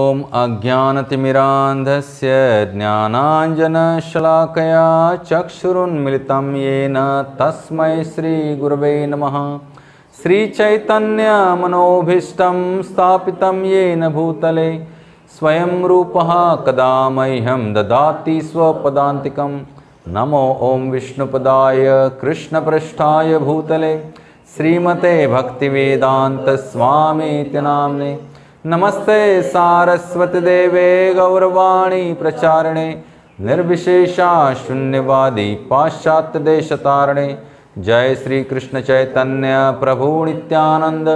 ॐ अज्ञानतिमिरान्धस्य ज्ञानाञ्जनशलाकया चक्षुरुन्मिलितं येन तस्मै श्रीगुरवे नमः। श्रीचैतन्यमनोभीष्टं स्थापितं येन भूतले स्वयं रूपः कदा मह्यं ददाति स्वपदान्तिकं। नमो ॐ विष्णुपदाय कृष्णपृष्ठाय भूतले श्रीमते भक्तिवेदान्तस्वामीति नाम्ने। नमस्ते सारस्वती देवे गौरवाणी प्रचारिणे निर्विशेषा शून्यवादी पाश्चात्यदेशतारिणे। जय श्री कृष्ण चैतन्य प्रभु नित्यानंद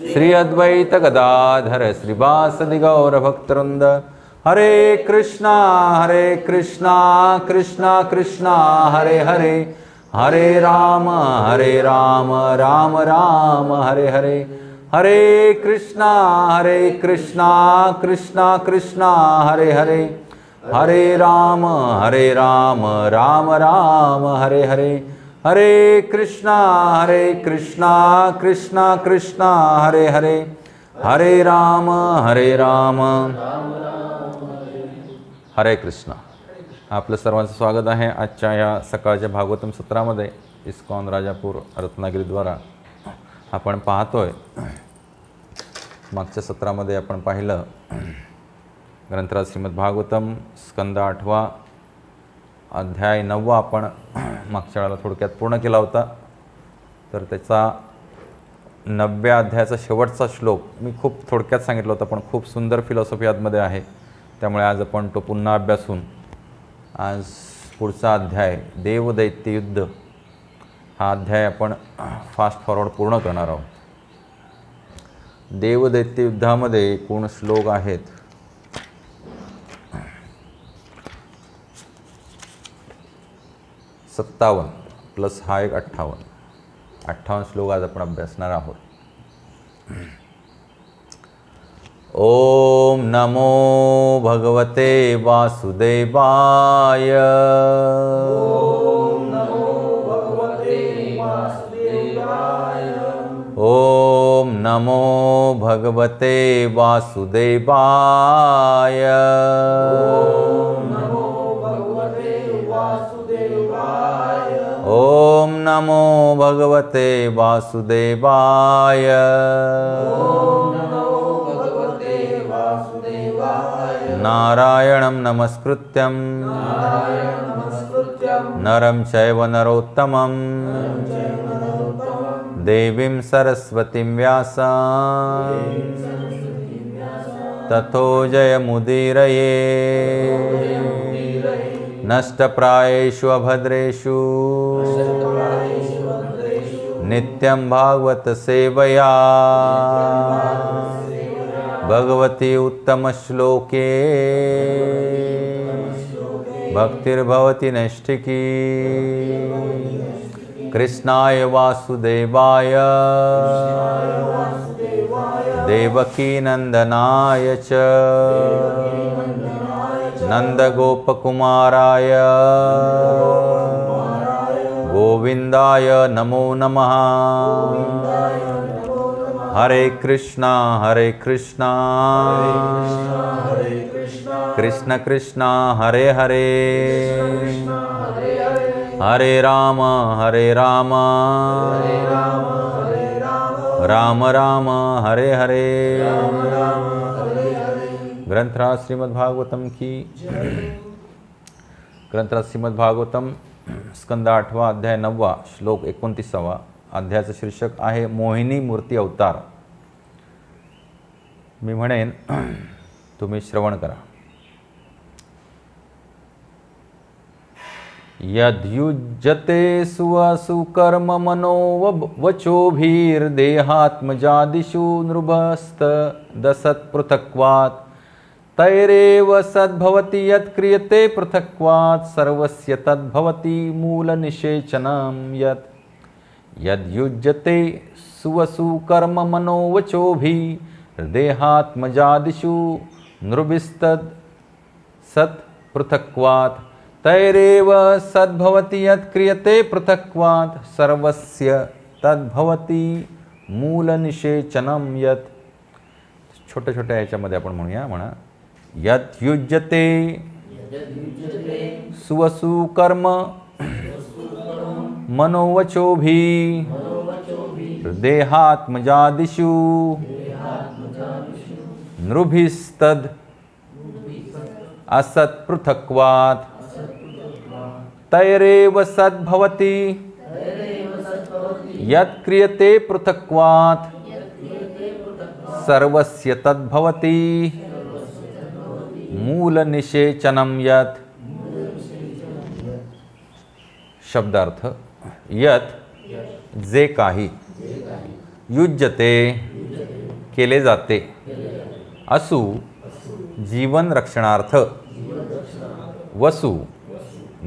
श्री अद्वैत गदाधर श्रीवासदि गौर भक्तवृंद। हरे कृष्णा कृष्णा कृष्णा हरे हरे, हरे राम राम राम हरे हरे। हरे कृष्णा कृष्णा कृष्णा हरे हरे, हरे राम राम राम हरे हरे। हरे कृष्णा कृष्णा कृष्णा हरे हरे, हरे राम हरे कृष्णा। आपलं सर्वांचं स्वागत आहे आजच्या या सकाळच्या भागवतम सत्रामध्ये। इस्कॉन राजापूर रत्नागिरीद्वारा आपण पाहतोय। मागच्या सत्रामध्ये आपण पाहिलं ग्रंथराज श्रीमद भागवतम स्कंद 8 अध्याय 9 आपण मागच्या वेळेला थोडक्यात पूर्ण केला होता। तर त्याचा 9व्या अध्यायाचा शेवटचा श्लोक मी खूप थोडक्यात सांगितलं होतं, पण खूप सुंदर फिलॉसॉफी आतमध्ये आहे। त्यामुळे आज आपण तो पुन्हा अभ्यासून आज पुढचा अध्याय देवदैत्य युद्ध हा अध्याय आपण फास्ट फॉरवर्ड पूर्ण करणार आहोत। देवदैत्य युद्धामध्ये एकूण श्लोक आहेत 57 प्लस हा एक 58 श्लोक आज आपण अभ्यासणार आहोत। ओम नमो भगवते वासुदेवाय। ओम नमो भगवते वासुदेवाय। ओम नमो भगवते वासुदेवाय। ओम नमो भगवते वासुदेवाय। ओम नमो भगवते वासुदेवाय। ओम नमो भगवते वासुदेवाय। नारायणं नमस्कृत्यं नरं चैव नरोत्तमं देवीं सरस्वतीं व्यासं ततो जयमुदीरये। नष्टप्रायेषु अभद्रेषु नित्यं भागवत सेवया भगवती उत्तमश्लोके भक्तिर्भवति नैष्ठिकी। कृष्णाय वासुदेवाय देवकी नंदनाय च नंदगोपकुमाराय गोविंदाय नमो नमः। हरे कृष्णा कृष्ण कृष्णा हरे हरे, हरे राम राम राम हरे हरे। ग्रंथराज श्रीमद् भागवतम की ग्रंथराज श्रीमद् भागवतम स्कंद 8 अध्याय 9 श्लोक 29। अध्यायाचं शीर्षक आहे मोहिनी मूर्ती अवतार। मी म्हणेन तुम्ही श्रवण करा। यद्युज्यते सुवसुकर्म मनो वचोभिर्देहात्मजादिषु नृभस्तदसत्पृथक्वात् तैरेव सद्भवति यत्क्रियते पृथक्वात् सर्वस्य तद्भवति मूलनिषेचनं यत्। यद्युज्यते सुवसुकर्म मनो वचोभिर्देहात्मजादिषु नृभिस्तदसत्पृथक्वात् तैरेव सद्भवति यत्क्रियते पृथक्वात् सर्वस्य तद्भवति मूलनिषेचनं यत्। छोट्या छोट्या ह्याच्यामध्ये आपण म्हणूया, म्हणा यत् युज्यते सुवसु कर्म मनोवचोभि देहात्मजादिषु नृभिस्तद् असत्पृथक्वात् तैरेव सद्भवति यत् क्रियते पृथक्वात् सर्वस्य तद्भवति मूलनिषेचनं यत्। शब्दार्थ यत् जे काही युज्यते केले जाते असु जीवन रक्षणार्थ वसु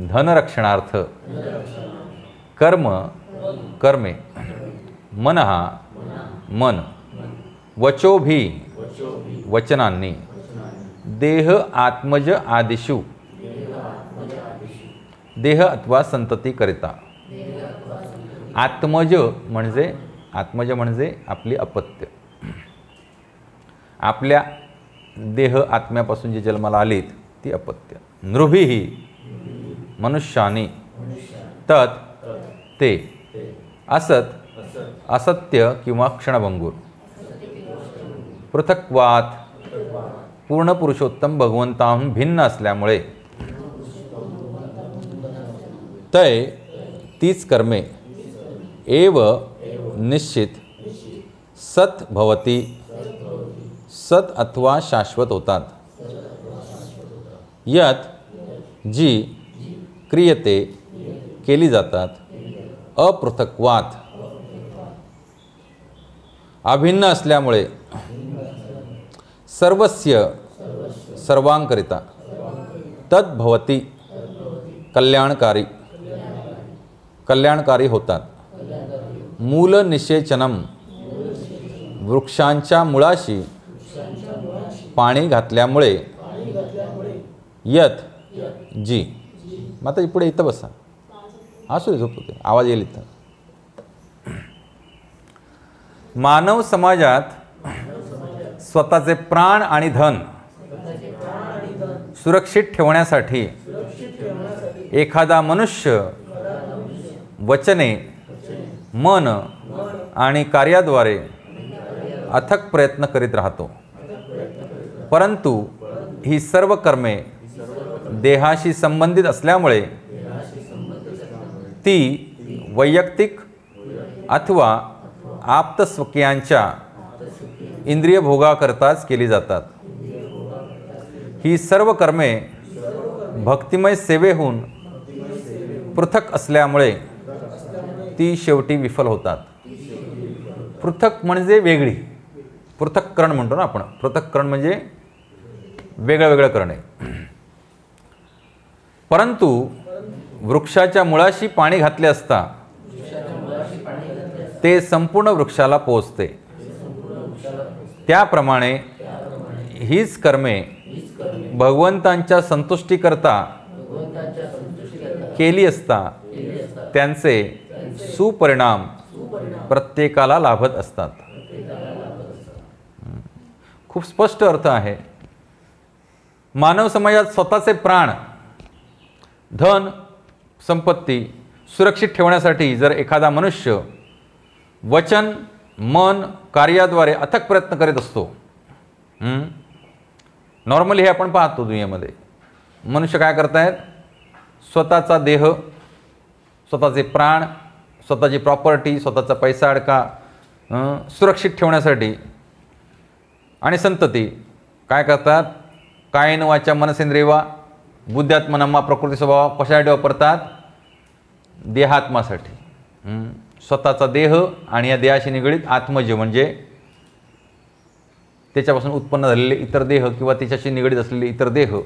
धनरक्षणार्थ कर्म कर्मे मनः मन वचोभी वचनांनी देह आत्मज आदिषु देह अथवा संतती करिता। आत्मज म्हणजे आपली अपत्य, आपल्या देह आत्म्यापासून जे जन्माला आलीत ती अपत्य। नृभिही मनुष्यानी तत् ते असत असत्य किंवा क्षणभंगूर पृथक्वात पूर्ण पुरुषोत्तम भगवंताहून भिन्न असल्यामुळे तय तीच कर्मे एव निश्चित सत भवती सत अथवा शाश्वत होतात। यत जी क्रियते केली जातात अपृथक्वात अभिन्न असल्यामुळे सर्वस्य सर्वांकरिता तद्भवती कल्याणकारी होतात। मूल निषेचनम वृक्षांच्या मुळाशी पाणी घातल्यामुळे यत जी। माता पुढे इथं बसा, असू दे झोपते, आवाज येईल इथं। मानव समाजात स्वतःचे प्राण आणि धन सुरक्षित ठेवण्यासाठी एखादा मनुष्य वचने मन आणि कार्याद्वारे अथक प्रयत्न करीत राहतो, परंतु ही सर्व कर्मे देहाशी संबंधित असल्यामुळे ती वैयक्तिक अथवा आप्तस्वकीयांच्या इंद्रिय भोगाकरताच केली जातात। ही सर्व कर्मे भक्तिमय सेवेहून पृथक असल्यामुळे ती शेवटी विफल होतात। पृथक म्हणजे वेगळी, पृथक्करण म्हणतो ना आपण, पृथक्करण म्हणजे वेगळं वेगळं करणे। परंतु वृक्षाच्या मुळाशी पाणी घातले असता ते संपूर्ण वृक्षाला पोहोचते। त्याप्रमाणे हीच कर्मे भगवंतांच्या संतुष्टीकरता केली असता त्यांचे सुपरिणाम प्रत्येकाला लाभत असतात। खूप स्पष्ट अर्थ आहे। मानव समाजात स्वतःचे प्राण धन संपत्ती सुरक्षित ठेवण्यासाठी जर एखादा मनुष्य वचन मन कार्याद्वारे अथक प्रयत्न करीत असतो, नॉर्मली हे आपण पाहतो दुनियेमध्ये मनुष्य काय करतायत, स्वतःचा देह स्वतःचे प्राण स्वतःची प्रॉपर्टी स्वतःचा पैसा अडका सुरक्षित ठेवण्यासाठी आणि संतती काय करतात, कायेन वाचा मनसेंद्रियवा बुद्ध्यात्मनमा प्रकृती स्वभाव कशासाठी वापरतात, देहात्मासाठी। स्वतःचा देह आणि या देहाशी निगडीत आत्मज म्हणजे त्याच्यापासून उत्पन्न झालेले इतर देह किंवा त्याच्याशी निगडीत असलेले इतर देह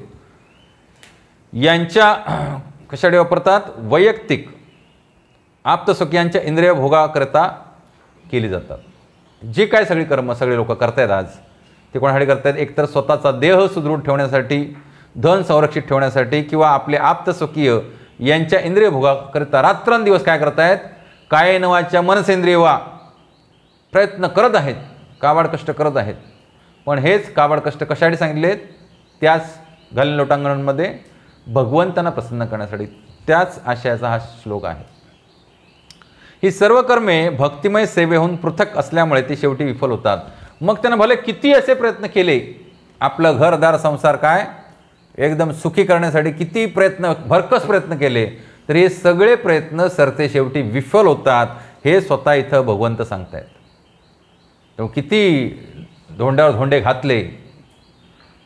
यांच्या कशासाठी वापरतात, वैयक्तिक आप्तसुखयांच्या इंद्रिय भोगाकरता केली जातात। जे काय सगळी कर्म सगळे लोक करतायत आज ते कोणासाठी करतायत, एकतर स्वतःचा देह सुदृढ ठेवण्यासाठी धन संरक्षित ठेवण्यासाठी किंवा आपले आप्तस्वकीय यांच्या इंद्रिय भोगाकरिता रात्रंदिवस काय करतायत, कायेन वाचा मनसेंद्रियवा प्रयत्न करत आहेत, काबाड कष्ट करत आहेत। पण हेच काबाड कष्ट कशासाठी सांगितलेत? त्याच घालीन लोटांगणांमध्ये भगवंतांना प्रसन्न करण्यासाठी, त्याच आशयाचा हा श्लोक आहे. ही सर्व कर्मे भक्तिमय सेवेहून पृथक असल्यामुळे ती शेवटी विफल होतात. मग त्यानं भले किती असे प्रयत्न केले, आपलं घरदार संसार काय एकदम सुखी करण्यासाठी किती प्रयत्न, भरकस प्रयत्न केले, तर हे सगळे प्रयत्न सरते शेवटी विफल होतात. हे स्वतः इथं भगवंत सांगतायत. तेव्हा किती धोंड्यावर धोंडे घातले,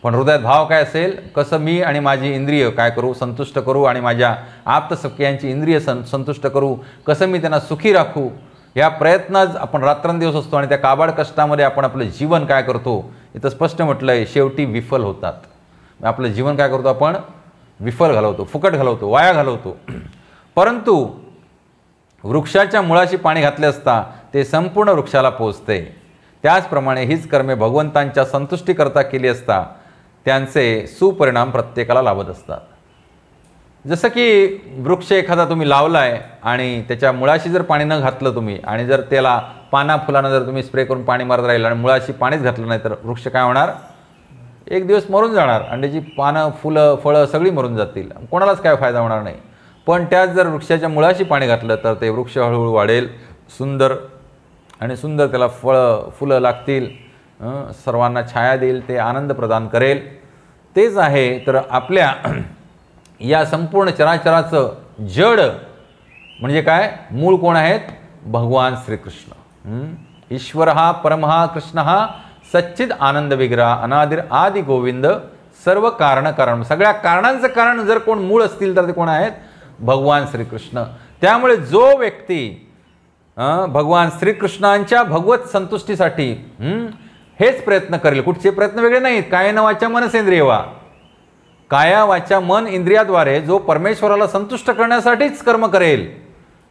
पण हृदयात भाव काय असेल, कसं मी आणि माझी इंद्रिय काय करू, संतुष्ट करू, आणि माझ्या आप्तसख्यांची इंद्रिय संतुष्ट करू, कसं मी त्यांना सुखी राखू, या प्रयत्नात आपण रात्रंदिवस असतो. आणि त्या काबाड कष्टामध्ये आपण आपलं जीवन काय करतो, इथं स्पष्ट म्हटलं आहे, शेवटी विफल होतात. आपलं जीवन काय करतो, आपण विफल घालवतो, फुकट घालवतो, वाया घालवतो. परंतु वृक्षाच्या मुळाशी पाणी घातले असता ते संपूर्ण वृक्षाला पोचते. त्याचप्रमाणे हीच कर्मे भगवंतांच्या संतुष्टीकरता केली असता त्यांचे सुपरिणाम प्रत्येकाला लाभत असतात. जसं की वृक्ष एखादा तुम्ही लावलाय आणि त्याच्या मुळाशी जर पाणी न घातलं तुम्ही, आणि जर त्याला पाना फुलांना जर तुम्ही स्प्रे करून पाणी मारत राहिलं आणि मुळाशी पाणीच घातलं नाही, तर वृक्ष काय होणार, एक दिवस मरून जाणार आणि त्याची पानं फुलं फळं सगळी मरून जातील, कोणालाच काय फायदा होणार नाही. पण त्यात जर वृक्षाच्या मुळाशी पाणी घातलं तर ते वृक्ष हळूहळू वाढेल, सुंदर आणि सुंदर त्याला फुलं लागतील, सर्वांना छाया देईल, ते आनंद प्रदान करेल. तेच आहे. तर आपल्या या संपूर्ण चराचराचं जड म्हणजे काय, मूळ कोण आहेत, भगवान श्रीकृष्ण. ईश्वर हा परमहा कृष्ण हा सच्चिद आनंद विग्रह अनादिर आदि गोविंद सर्व कारण कारण, सगळ्या कारणांचं कारण जर कोण मूळ असतील तर ते कोण आहेत, भगवान श्रीकृष्ण. त्यामुळे जो व्यक्ती भगवान श्रीकृष्णांच्या भगवत संतुष्टीसाठी हेच प्रयत्न करेल, कुठचे प्रयत्न वेगळे नाहीत, काया वाचा मनसेंद्रिय वा, काया वाचा मन इंद्रियाद्वारे जो परमेश्वराला संतुष्ट करण्यासाठीच कर्म करेल,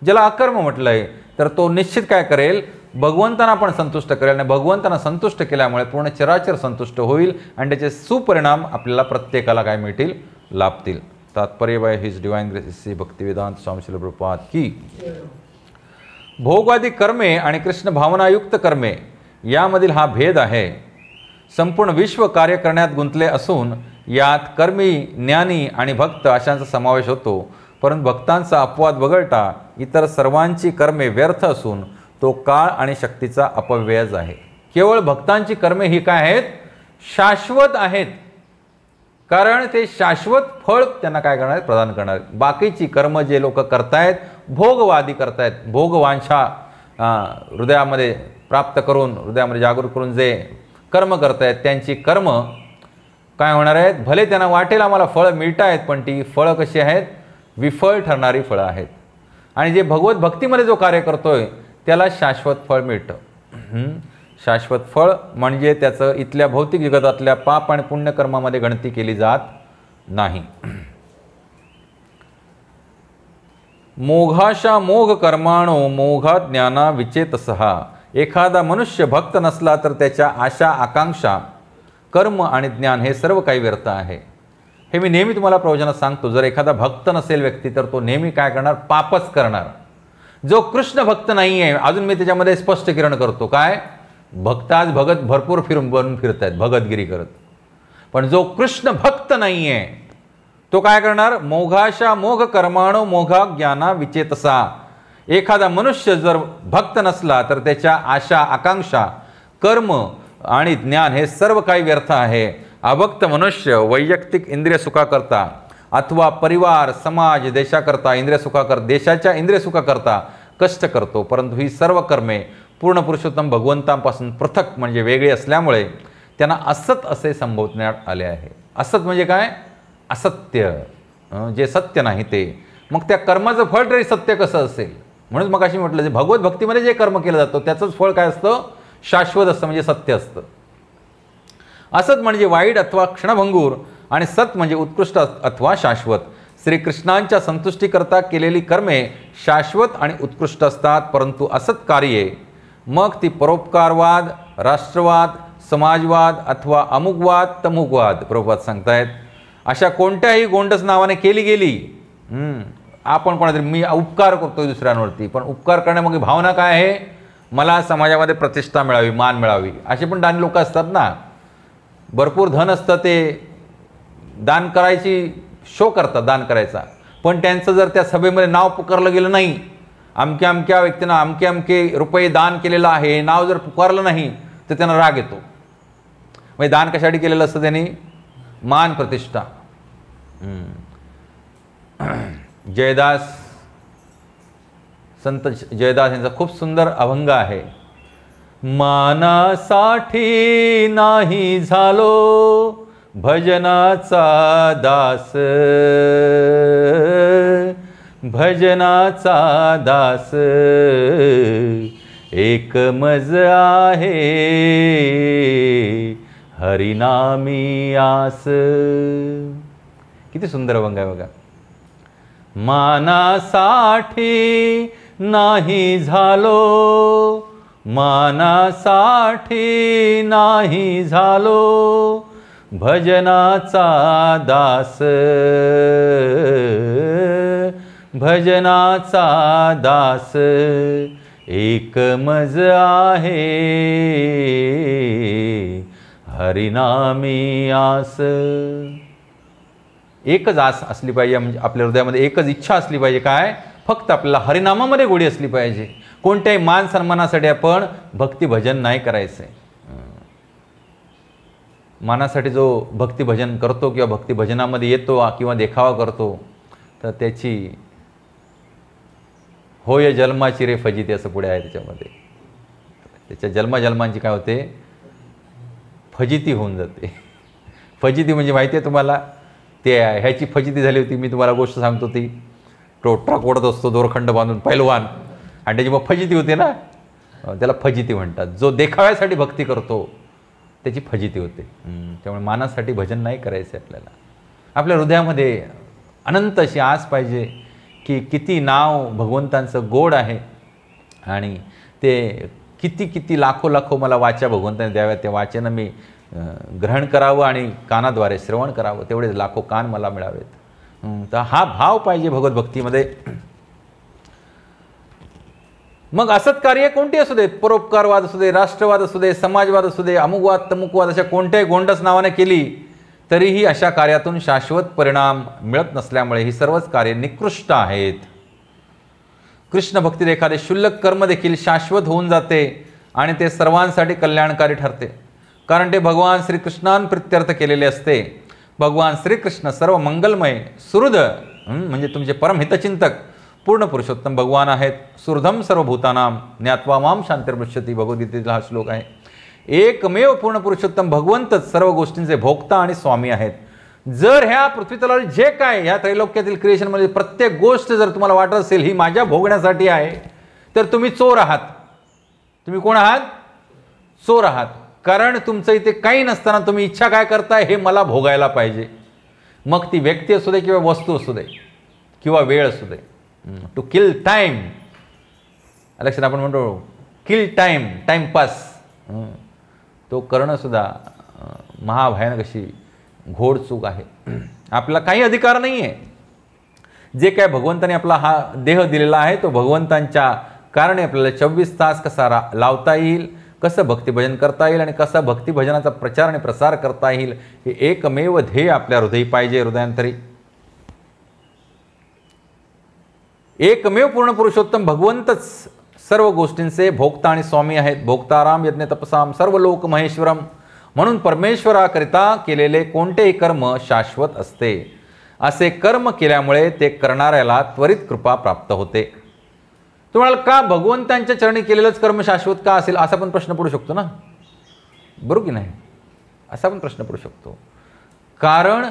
ज्याला अकर्म म्हटलंय, तर तो निश्चित काय करेल, भगवंतांना पण संतुष्ट करेल. आणि भगवंतांना संतुष्ट केल्यामुळे पूर्ण चराचर संतुष्ट होईल आणि त्याचे सुपरिणाम आपल्याला प्रत्येकाला काय मिळतील, लाभतील. तात्पर्य by his divine grace Shri Bhaktivedanta Swami Srila Prabhupada की. भोगवादी कर्मे आणि कृष्ण भावनायुक्त कर्मे यामधील हा भेद आहे. संपूर्ण विश्व कार्य करण्यात गुंतले असून यात कर्मी, ज्ञानी आणि भक्त अशांचा समावेश होतो. परंतु भक्तांचा अपवाद वगळता इतर सर्वांची कर्मे व्यर्थ असून तो काळ आणि शक्तीचा अपव्ययच आहे. केवळ भक्तांची कर्मे ही काय आहेत, शाश्वत आहेत, कारण ते शाश्वत फळ त्यांना काय करणार, प्रदान करणार. बाकीची कर्म जे लोक करतायत, भोगवादी करतायत, भोगवांछा हृदयामध्ये प्राप्त करून, हृदयामध्ये जागरूक करून जे कर्म करतायत, त्यांची कर्म काय होणार आहेत, भले त्यांना वाटेल आम्हाला फळं मिळत आहेत, पण ती फळं कशी आहेत, विफळ ठरणारी फळं आहेत. आणि जे भगवत भक्तीमध्ये जो कार्य करतोय त्याला शाश्वत फळ मिळतं. शाश्वत फळ म्हणजे त्याचं इथल्या भौतिक जगतातल्या पाप आणि पुण्यकर्मामध्ये गणती केली जात नाही. मोघाशा मोघ कर्माणो मोघा ज्ञाना विचेतसहा. एखादा मनुष्य भक्त नसला तर त्याच्या आशा आकांक्षा कर्म आणि ज्ञान हे सर्व काही व्यर्थ आहे. हे मी नेहमी तुम्हाला प्रवचनात सांगतो. जर एखादा भक्त नसेल व्यक्ती तर तो नेहमी काय करणार, पापच करणार. जो कृष्ण भक्त नाही आहे, अजून मी त्याच्यामध्ये स्पष्टीकरण करतो, काय भक्त आज भगत भरपूर बनून फिरत आहेत भगतगिरी करत, पण जो कृष्ण भक्त नाही आहे तो काय करणार, मोघाशा मोघ कर्माणो मोघा ज्ञाना विचेतसा. एखादा मनुष्य जर भक्त नसला तर त्याच्या आशा आकांक्षा कर्म आणि ज्ञान हे सर्व काही व्यर्थ आहे. अभक्त मनुष्य वैयक्तिक इंद्रिय सुखाकरता अथवा परिवार समाज देशाकरता देशाच्या इंद्रिय सुखाकरता कष्ट करतो, परंतु ही सर्व कर्मे पूर्ण पुरुषोत्तम भगवंतांपासून पृथक म्हणजे वेगळे असल्यामुळे त्यांना असत असे संबोधण्यात आले आहे. असत म्हणजे काय, असत्य, जे सत्य नाही ते. मग त्या कर्माचं फळ तरी सत्य कसं असेल. म्हणून मग अशी म्हटलं, जे भगवत भक्तीमध्ये जे कर्म केलं जातं त्याचंच फळ काय असतं, शाश्वत असतं, म्हणजे सत्य असतं. असत म्हणजे वाईट अथवा क्षणभंगूर आणि सत म्हणजे उत्कृष्ट अथवा शाश्वत. श्रीकृष्णांच्या संतुष्टीकरता केलेली कर्मे शाश्वत आणि उत्कृष्ट असतात, परंतु असत कार्ये मग ती परोपकारवाद, राष्ट्रवाद, समाजवाद अथवा अमुकवाद तमुकवाद प्रभुपाद सांगतायत, अशा कोणत्याही गोंडस नावाने केली गेली. आपण कोणातरी मी उपकार करतोय दुसऱ्यांवरती, पण उपकार करण्यामागे भावना काय आहे, मला समाजामध्ये प्रतिष्ठा मिळावी, मान मिळावी, असे पण दानी लोक असतात ना. भरपूर धन असतं ते दान करायची शो करतात दान करायचा, पण त्यांचं जर त्या सभेमध्ये नाव पुकारलं गेलं नाही, अमक्या अमक्या व्यक्तीनं अमके अमके रुपये दान केलेलं आहे, नाव जर पुकारलं नाही तर त्यांना राग येतो. म्हणजे दान कशासाठी केलेलं असतं त्यांनी? मान प्रतिष्ठा. जयदास, संत जयदास यांचा खूप सुंदर अभंग आहे. मानासाठी नाही झालो भजनाचा दास, भजनाचा दास, एक मज आहे हरिनामी आस. किती सुंदर अभंग आहे बघा. मानासाठी नाही झालो, मानासाठी नाही झालो भजनाचा दास, भजनाचा दास, एक मज आहे हरिनामी आस. एकच आस असली पाहिजे, म्हणजे आपल्या हृदयामध्ये एकच इच्छा असली पाहिजे. काय? फक्त आपल्याला हरिनामामध्ये गोडी असली पाहिजे. कोणत्याही मान सन्मानासाठी आपण भक्ती भजन नाही करायचंय. मानासाठी जो भक्ती भजन करतो किंवा भक्ती भजनामध्ये येतो किंवा देखावा करतो, तर त्याची होय जन्माची रे फजिती असं पुढे आहे त्याच्यामध्ये. त्याच्या जन्मजन्मांची काय होते? फजिती होऊन जाते. फजिती म्हणजे माहिती आहे तुम्हाला? ते ह्याची फजिती झाली होती. मी तुम्हाला गोष्ट सांगतो ती. तो ट्रक ओढत असतो दोरखंड बांधून पैलवान, आणि त्याची मग फजिती होते ना, त्याला फजिती म्हणतात. जो देखाव्यासाठी भक्ती करतो त्याची फजिती होते. त्यामुळे मानासाठी भजन नाही करायचं आपल्याला. आपल्या हृदयामध्ये अनंत अशी आस पाहिजे की किती नाव भगवंतांचं गोड आहे, आणि ते किती किती लाखो लाखो मला वाचा भगवंताने द्याव्या, त्या वाचेनं मी ग्रहण करावं आणि कानाद्वारे श्रवण करावं, तेवढे लाखो कान मला मिळावेत. तर हा भाव पाहिजे भगवत भक्तीमध्ये. मग असत कार्य कोणते असू देत, परोपकारवाद असू दे, राष्ट्रवाद असू दे, समाजवाद असू दे, अमुकवाद तमुकवाद, अशा कोणत्याही गोंडस नावाने केली तरीही अशा कार्यातून शाश्वत परिणाम मिळत नसल्यामुळे ही सर्वच कार्ये निकृष्ट आहेत. कृष्ण भक्तीत एखादे शुल्लक कर्म देखील शाश्वत होऊन जाते आणि ते सर्वांसाठी कल्याणकारी ठरते, कारण ते भगवान श्रीकृष्णांप्रित्यर्थ केलेले असते. भगवान श्रीकृष्ण सर्व मंगलमय सुहृद म्हणजे तुमचे परमहितचिंतक पूर्ण पुरुषोत्तम भगवान आहेत. सुहृदम सर्वभूतानाम ज्ञात्वा माम शांतिर्पश्यति, भगवद्गीतेतील हा श्लोक आहे. एकमेव पूर्ण पुरुषोत्तम भगवंतच सर्व गोष्टींचे भोक्ता आणि स्वामी आहेत. जर ह्या पृथ्वीतलावर जे काय ह्या त्रैलोक्यातील क्रिएशनमध्ये प्रत्येक गोष्ट जर तुम्हाला वाटत असेल ही माझ्या भोगण्यासाठी आहे, तर तुम्ही चोर आहात. तुम्ही कोण आहात? चोर आहात. कारण तुमचं इथे काही नसताना तुम्ही इच्छा काय करताय? हे मला भोगायला पाहिजे. मग ती व्यक्ती असू दे किंवा वस्तू असू दे किंवा वेळ असू दे. टू किल टाईम, लक्षात आपण म्हणतो किल टाईम, टाईमपास, तो करणंसुद्धा महाभयानक अशी घोड चूक आहे. आपला काही अधिकार नाही आहे. जे काय भगवंताने आपला हा देह दिलेला आहे तो भगवंतांच्या कारणे आपल्याला 24 तास कसा लावता येईल, कसं भक्तिभजन करता येईल आणि कसा भक्तिभजनाचा प्रचार आणि प्रसार करता येईल, हे एकमेव ध्येय आपल्या हृदयी पाहिजे. हृदयांतरी एकमेव पूर्ण पुरुषोत्तम भगवंतच सर्व गोष्टींचे भोक्ता आणि स्वामी आहेत. भोक्ताराम यज्ञ तपसाम सर्व लोक महेश्वरम. म्हणून परमेश्वराकरिता केलेले कोणतेही कर्म शाश्वत असते. असे कर्म केल्यामुळे ते करणाऱ्याला त्वरित कृपा प्राप्त होते. तुम्हाला का भगवंतांच्या चरणी केलेलंच कर्म शाश्वत का असेल असा पण प्रश्न पडू शकतो ना, बरोबर की नाही? असा पण प्रश्न पडू शकतो. कारण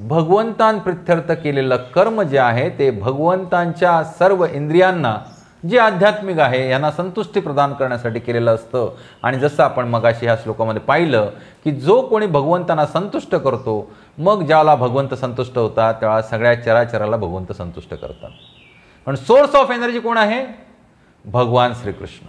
भगवंतांप्रित्यर्थ केलेलं कर्म जे आहे ते भगवंतांच्या सर्व इंद्रियांना जे आध्यात्मिक आहे यांना संतुष्टी प्रदान करण्यासाठी केलेलं असतं. आणि जसं आपण मगाशी ह्या श्लोकामध्ये पाहिलं की जो कोणी भगवंतांना संतुष्ट करतो, मग ज्याला भगवंत संतुष्ट होतात त्यावेळा सगळ्या चराचराला भगवंत संतुष्ट करतात. पण सोर्स ऑफ एनर्जी कोण आहे? भगवान श्रीकृष्ण,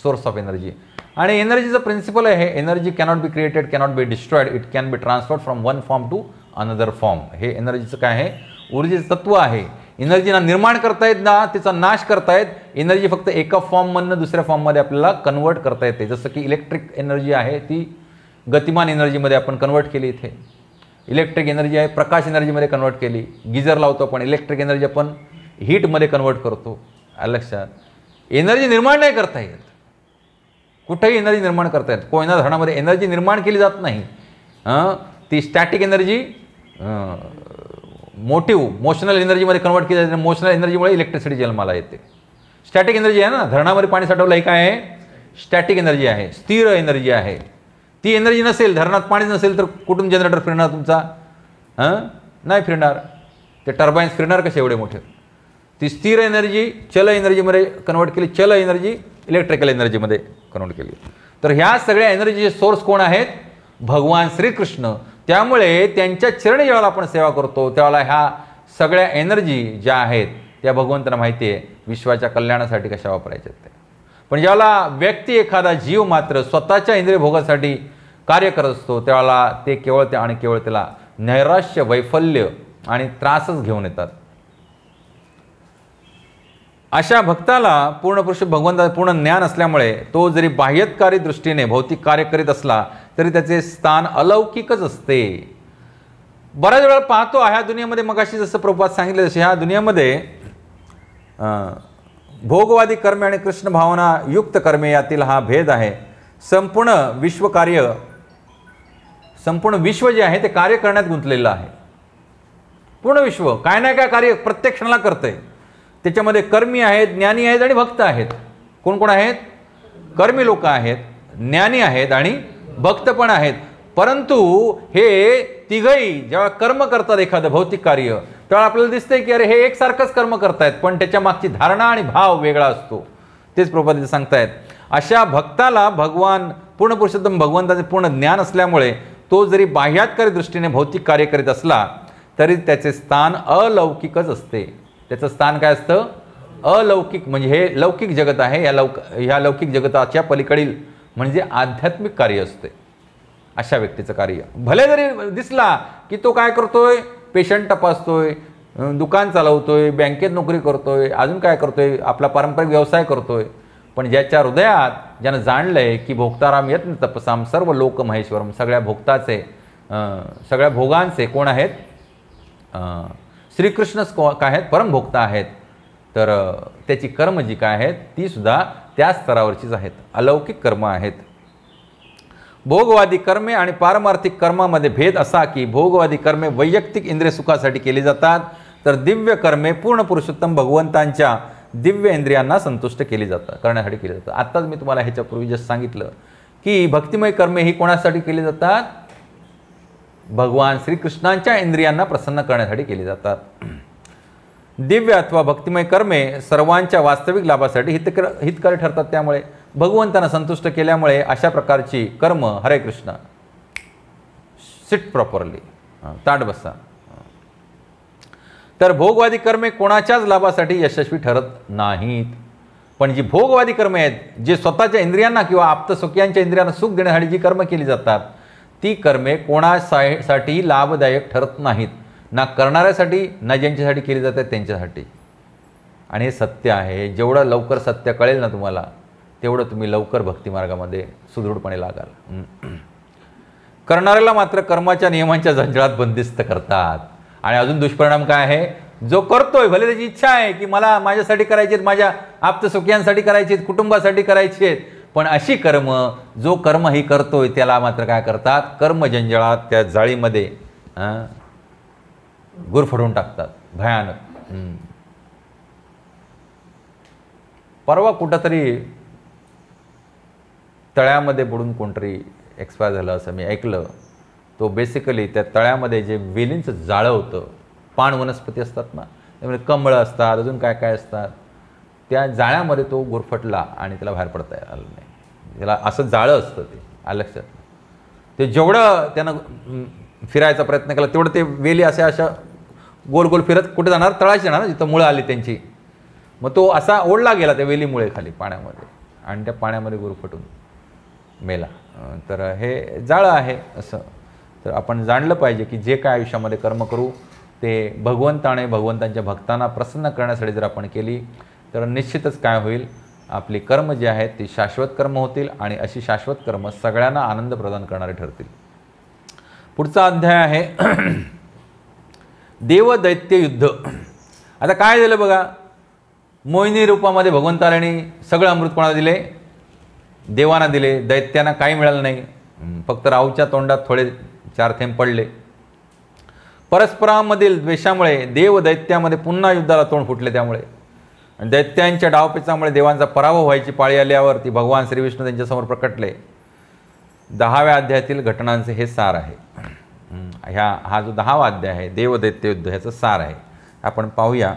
सोर्स ऑफ एनर्जी. आणि एनर्जीचं प्रिन्सिपल आहे energy cannot be created, cannot be destroyed, it can be transferred from one form to another form. हे एनर्जीचं काय आहे? ऊर्जेचं तत्व आहे. एनर्जीना निर्माण करतायत ना तिचा नाश करतायत. एनर्जी फक्त एका फॉर्ममधनं दुसऱ्या फॉर्ममध्ये आपल्याला कन्वर्ट करता येते. जसं की इलेक्ट्रिक एनर्जी आहे ती गतिमान एनर्जीमध्ये आपण कन्वर्ट केली. इथे इलेक्ट्रिक एनर्जी आहे प्रकाश एनर्जीमध्ये कन्वर्ट केली. गिजर लावतो आपण, इलेक्ट्रिक एनर्जी आपण हीटमध्ये कन्वर्ट करतो. लक्षात, एनर्जी निर्माण नाही करता येत, कुठेही एनर्जी निर्माण करता येत. कोयना धरणामध्ये एनर्जी निर्माण केली जात नाही. ती स्टॅटिक एनर्जी मोशनल एनर्जीमध्ये कन्वर्ट केली जाते. मोशनल एनर्जीमुळे इलेक्ट्रिसिटी जन्माला येते. स्टॅटिक एनर्जी आहे ना, धरणामध्ये पाणी साठवलं हे काय आहे, स्टॅटिक एनर्जी आहे, स्थिर एनर्जी आहे. ती एनर्जी नसेल, धरणात पाणी नसेल तर कुठून जनरेटर फिरणार तुमचा? नाही फिरणार. ते टर्बाईन्स फिरणार कसे एवढे मोठे? ती स्थिर एनर्जी चल एनर्जीमध्ये कन्वर्ट केली, चल एनर्जी इलेक्ट्रिकल एनर्जीमध्ये कन्वर्ट केली. तर ह्या सगळ्या एनर्जीचे सोर्स कोण आहेत? भगवान श्रीकृष्ण. त्यामुळे त्यांच्या चरणी जेव्हा आपण सेवा करतो त्यावेळेला ह्या सगळ्या एनर्जी ज्या आहेत त्या भगवंतांना माहिती आहे विश्वाच्या कल्याणासाठी कशा वापरायच्या ते. पण ज्यावेळेला व्यक्ती एखादा जीव मात्र स्वतःच्या इंद्रिय भोगासाठी कार्य करत असतो त्यावेळेला ते केवळ आणि केवळ त्याला नैराश्य, वैफल्य आणि त्रासच घेऊन येतात. अशा भक्ताला पूर्ण पुरुष भगवंताचं पूर्ण ज्ञान असल्यामुळे तो जरी बाह्यकारी दृष्टीने भौतिक कार्य करीत असला तरी त्याचे स्थान अलौकिकच असते. बऱ्याच वेळा पाहतो ह्या दुनियेमध्ये, मगाशी जसं प्रभुपाद सांगितलं तसे ह्या दुनियेमध्ये भोगवादी कर्मे आणि कृष्ण भावना युक्त कर्मे यातील हा भेद आहे. संपूर्ण विश्व जे आहे ते कार्य करण्यात गुंतलेलं आहे. पूर्ण विश्व काय ना काय कार्य प्रत्येक क्षणाला करतंय. त्याच्यामध्ये कर्मी आहेत, ज्ञानी आहेत आणि भक्त आहेत. कोण कोण आहेत? कर्मी लोक आहेत, ज्ञानी आहेत आणि भक्त पण आहेत. परंतु हे तिघही जेव्हा कर्म करतात एखादं भौतिक कार्य तेव्हा आपल्याला दिसतंय की अरे हे एकसारखंच कर्म करतायत, पण त्याच्या मागची धारणा आणि भाव वेगळा असतो. तेच प्रभुपाद सांगतायत. अशा भक्ताला भगवान पूर्ण पुरुषोत्तम भगवंताचे पूर्ण ज्ञान असल्यामुळे तो जरी बाह्यात्कारी दृष्टीने भौतिक कार्य करीत असला तरी त्याचे स्थान अलौकिकच असते. त्याचं स्थान काय असतं? अलौकिक. म्हणजे हे लौकिक जगत आहे, ह्या लौकिक जगताच्या पलीकडील म्हणजे आध्यात्मिक कार्य असते. अशा व्यक्तीचं कार्य भले जरी दिसला की तो काय करतोय, पेशंट तपासतोय, दुकान चालवतोय, बँकेत नोकरी करतोय, अजून काय करतोय, आपला पारंपरिक व्यवसाय करतोय, पण ज्याच्या हृदयात ज्यानं जाणलंय की भोक्ताराम यत्न तपसाम सर्व लोक महेश्वरम, सगळ्या भोक्ताचे सगळ्या भोगांचे कोण आहेत? श्रीकृष्णच काय आहेत? परमभोक्ता आहेत. तर त्याची कर्म जी काय आहेत ती सुद्धा त्या स्तरावरचीच आहेत, अलौकिक कर्म आहेत. भोगवादी कर्मे आणि पारमार्थिक कर्मामध्ये भेद असा की भोगवादी कर्मे वैयक्तिक इंद्रिय सुखासाठी केली जातात, तर दिव्य कर्मे पूर्ण पुरुषोत्तम भगवंतांच्या दिव्य इंद्रियांना संतुष्ट करण्यासाठी केली जातात. आत्ताच मी तुम्हाला ह्याच्यापूर्वी जस्ट सांगितलं की भक्तिमय कर्मे ही कोणासाठी केली जातात? भगवान श्रीकृष्णांच्या इंद्रियांना प्रसन्न करण्यासाठी केली जातात. दिव्य अथवा भक्तिमय कर्मे सर्वांच्या वास्तविक लाभासाठी हितकारी ठरतात. त्यामुळे भगवंतांना संतुष्ट केल्यामुळे अशा प्रकारची कर्म, हरे कृष्ण, सिट प्रॉपरली, ताट बसा. तर भोगवादी कर्मे कोणाच्याच लाभासाठी यशस्वी ठरत नाहीत. पण जी भोगवादी कर्मे आहेत, जे स्वतःच्या इंद्रियांना किंवा आप्तसुखियांच्या इंद्रियांना सुख देण्यासाठी जी कर्म केली जातात ती कर्मे कोणासाठी लाभदायक ठरत नाहीत, ना करणाऱ्यासाठी ना ज्यांच्यासाठी केली जातात त्यांच्यासाठी. आणि हे सत्य आहे. जेवढं लवकर सत्य कळेल ना तुम्हाला तेवढं तुम्ही लवकर भक्तिमार्गामध्ये सुदृढपणे लागाल. करणाऱ्याला मात्र कर्माच्या नियमांच्या झंझाळात बंदिस्त करतात. आणि अजून दुष्परिणाम काय आहे? जो करतोय भले त्याची इच्छा आहे की मला माझ्यासाठी करायची आहेत, माझ्या आप्तसुखियांसाठी करायची आहेत, कुटुंबासाठी करायची आहेत, पण अशी कर्म जो कर्म ही करतोय त्याला मात्र काय करतात? कर्मजंजाळात, त्या जाळीमध्ये गुरफडून टाकतात. भयानक. परवा कुठंतरी तळ्यामध्ये बुडून कोणतरी एक्सपायर झालं असं मी ऐकलं. तो बेसिकली त्या तळ्यामध्ये जे वेलींचं जाळं होतं, पान वनस्पती असतात ना, त्यामध्ये कमळं असतात, अजून काय काय असतात, त्या जाळ्यामध्ये तो गुरफटला आणि त्याला बाहेर पडता आलं नाही. त्याला असं जाळं असतं ते, आलं लक्षात. ते जेवढं त्यानं फिरायचा प्रयत्न केला तेवढं ते वेली अशा गोल गोल फिरत कुठे जाणार? तळाशी जाणार ना, जिथं मुळं आली त्यांची. मग तो असा ओढला गेला त्या वेलीमुळे खाली पाण्यामध्ये आणि त्या पाण्यामध्ये गुरफटून मेला. तर हे जाळं आहे असं. तर आपण जाणलं पाहिजे की जे काय आयुष्यामध्ये कर्म करू ते भगवंताने भगवंतांच्या भक्तांना प्रसन्न करण्यासाठी जर आपण केली तर निश्चितच काय होईल? आपली कर्म जी आहेत ती शाश्वत कर्म होतील आणि अशी शाश्वत कर्म सगळ्यांना आनंद प्रदान करणारे ठरतील. पुढचा अध्याय आहे देवदैत्य युद्ध. आता काय झालं बघा, मोहिनी रूपामध्ये भगवंत आल्याने सगळं अमृत कोणाला दिले? देवांना दिले. दैत्यांना काही मिळालं नाही, फक्त राहूच्या तोंडात थोडे 4 थेंब पडले. परस्परांमधील द्वेषामुळे देव दैत्यामध्ये पुन्हा युद्धाला तोंड फुटले. त्यामुळे दैत्यांच्या डावपेचामुळे देवांचा पराभव व्हायची पाळी आल्यावर ती भगवान श्रीविष्णू त्यांच्यासमोर प्रकटले. 10व्या अध्यायातील घटनांचे हे सार आहे. हा जो 10वा अध्याय आहे देवदैत्य युद्ध, ह्याचं सार आहे. आपण पाहूया.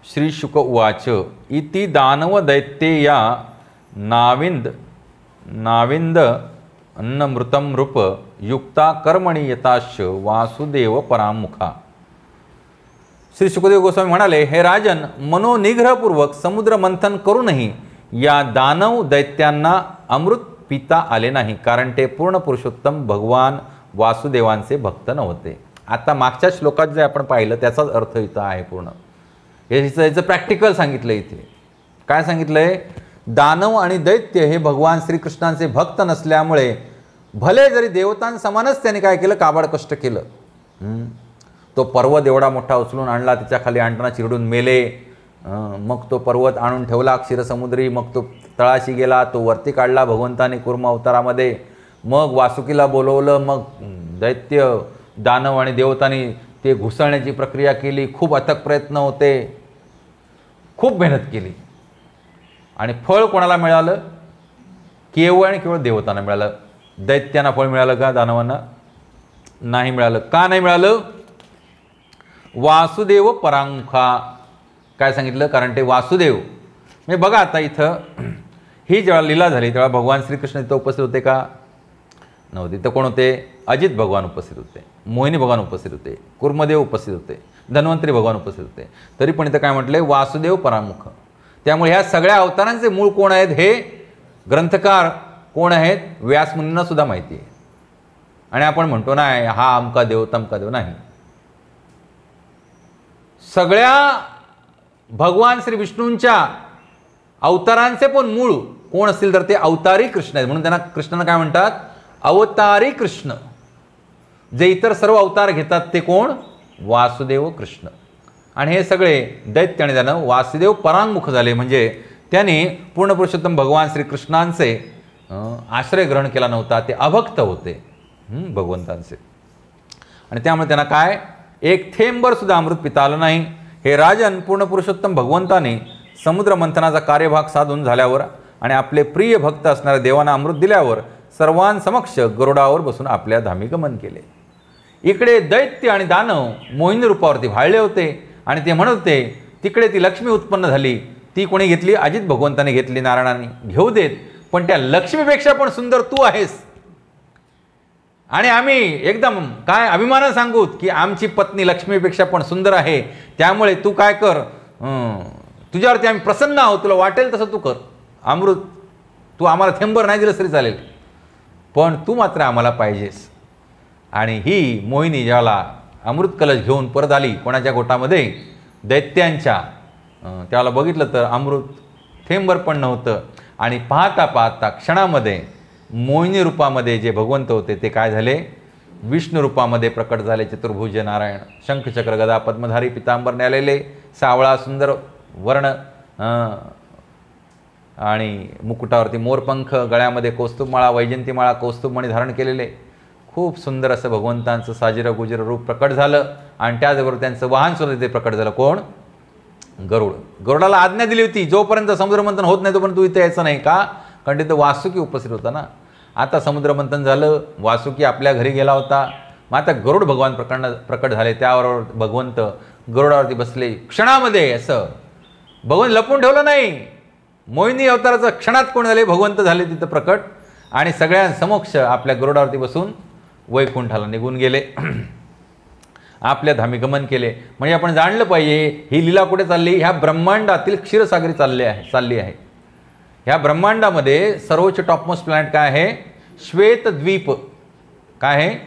श्री शुक उवाच इति दानव दैत्येया नाविंद अन्नमृतं नृप युक्ता कर्मणी यताश वासुदेव परामुखा. श्री शुकदेव गोस्वामी म्हणाले, हे राजन, मनोनिग्रहपूर्वक समुद्र मंथन करूनही या दानव दैत्यांना अमृत पिता आले नाही, कारण ते पूर्ण पुरुषोत्तम भगवान वासुदेवांचे भक्त नव्हते. आता मागच्या श्लोकात जे आपण पाहिलं त्याचाच अर्थ इथं आहे पूर्ण. याचं प्रॅक्टिकल सांगितलं. इथे काय सांगितलंय? दानव आणि दैत्य हे भगवान श्रीकृष्णांचे भक्त नसल्यामुळे भले जरी देवतांसमानच त्यांनी काय केलं, काबाड कष्ट केलं. तो पर्वत एवढा मोठा उचलून आणला, त्याच्या खाली आणताना चिरडून मेले. मग तो पर्वत आणून ठेवला क्षीरसमुद्री, मग तो तळाशी गेला, तो वरती काढला भगवंताने कूर्म अवतारामध्ये. मग वासुकीला बोलवलं, मग दैत्य दानव आणि देवतांनी ते घुसळण्याची प्रक्रिया केली. खूप अथक प्रयत्न होते, खूप मेहनत केली आणि फळ कोणाला मिळालं? केवळ आणि केवळ देवतांना मिळालं. दैत्यांना फळ मिळालं का? दानवांना नाही मिळालं. का नाही मिळालं? वासुदेव परांमुखा. काय सांगितलं? कारण ते वासुदेव म्हणजे बघा, आता इथं ही जेव्हा लीला झाली तेव्हा भगवान श्रीकृष्ण इथं उपस्थित होते का? नव्हते. तर कोण होते? अजित भगवान उपस्थित होते, मोहिनी भगवान उपस्थित होते, कुर्मदेव उपस्थित होते, धन्वंतरी भगवान उपस्थित होते. तरी पण इथं काय म्हटलंय? वासुदेव परामुख. त्यामुळे ह्या सगळ्या अवतारांचे मूळ कोण आहेत हे ग्रंथकार कोण आहेत व्यासमुनींना सुद्धा माहिती आहे. आणि आपण म्हणतो ना हा अमका देव तमका देव, नाही. सगळ्या भगवान श्री विष्णूंच्या अवतारांचे पण मूळ कोण असतील तर ते अवतारी कृष्ण आहेत. म्हणून त्यांना कृष्णांना काय म्हणतात? अवतारी कृष्ण. जे इतर सर्व अवतार घेतात ते कोण? वासुदेव कृष्ण. आणि हे सगळे दैत्य आणि त्यानं वासुदेव परांगमुख झाले, म्हणजे त्यांनी पूर्ण पुरुषोत्तम भगवान श्रीकृष्णांचे आश्रय ग्रहण केला नव्हता. ते अभक्त होते भगवंतांचे. आणि त्यामुळे त्यांना काय एक थेंबर सुद्धा अमृत पिता आलं नाही. हे राजन, पूर्ण पुरुषोत्तम भगवंताने समुद्र मंथनाचा कार्यभाग साधून झाल्यावर आणि आपले प्रिय भक्त असणाऱ्या देवांना अमृत दिल्यावर सर्वांसमक्ष गरुडावर बसून आपल्या धामी गमन केले. इकडे दैत्य आणि दानव मोहिनी रूपावरती भाळले होते आणि ते म्हणत होते तिकडे ती लक्ष्मी उत्पन्न झाली. ती कोणी घेतली? अजित भगवंताने घेतली. नारायणाने घेऊ देत, पण त्या लक्ष्मीपेक्षा पण सुंदर तू आहेस. आणि आम्ही एकदम काय अभिमानाने सांगू की आमची पत्नी लक्ष्मीपेक्षा पण सुंदर आहे. त्यामुळे तू काय कर, तुझ्यावरती आम्ही प्रसन्न आहोत, तुला वाटेल तसं तू कर. अमृत तू आम्हाला थेंबर नाही दिलं तरी चालेल, पण तू मात्र आम्हाला पाहिजेस. आणि ही मोहिनी ज्याला अमृत कलश घेऊन परत आली कोणाच्या गोटामध्ये? दैत्यांच्या. त्याला बघितलं तर अमृत थेंबर पण नव्हतं. आणि पाहता पाहता क्षणामध्ये मोहिनी रूपामध्ये जे भगवंत होते ते काय झाले? विष्णू रूपामध्ये प्रकट झाले. चतुर्भुज नारायण, शंखचक्र गदा पद्मधारी, पितांबरने आलेले, सावळा सुंदर वर्ण आणि मुकुटावरती मोरपंख, गळ्यामध्ये कौस्तुभमाळा, वैजंतीमाळा, कौस्तुभमणी धारण केलेले खूप सुंदर असं भगवंतांचं साजिर गुजर रूप प्रकट झालं. आणि त्याचबरोबर त्यांचं वाहन सुद्धा ते प्रकट झालं. कोण? गरुड. गरुडाला आज्ञा दिली होती जोपर्यंत समुद्रमंथन होत नाही तोपर्यंत तू इथे यायचं नाही. का? कारण तिथं वासुकी उपस्थित होता ना. आता समुद्रमंथन झालं, वासुकी आपल्या घरी गेला होता. मग आता गरुड भगवान प्रकट झाले. त्याबरोबर भगवंत गरुडावरती बसले. क्षणामध्ये असं भगवंत लपून ठेवलं नाही. मोहिनी अवताराचं क्षणात कोण झाले? भगवंत झाले तिथं प्रकट. आणि सगळ्यांसमक्ष आपल्या गरुडावरती बसून वैकुंठाला निघून गेले. आपल्या धामी गमन केले. म्हणजे आपण जाणलं पाहिजे ही लीला कुठे चालली? ह्या ब्रह्मांडातील क्षीरसागरी चालली आहे. ह्या ब्रह्मांडामध्ये सर्वोच्च टॉपमोस्ट प्लॅनेट काय आहे? श्वेतद्वीप. काय आहे?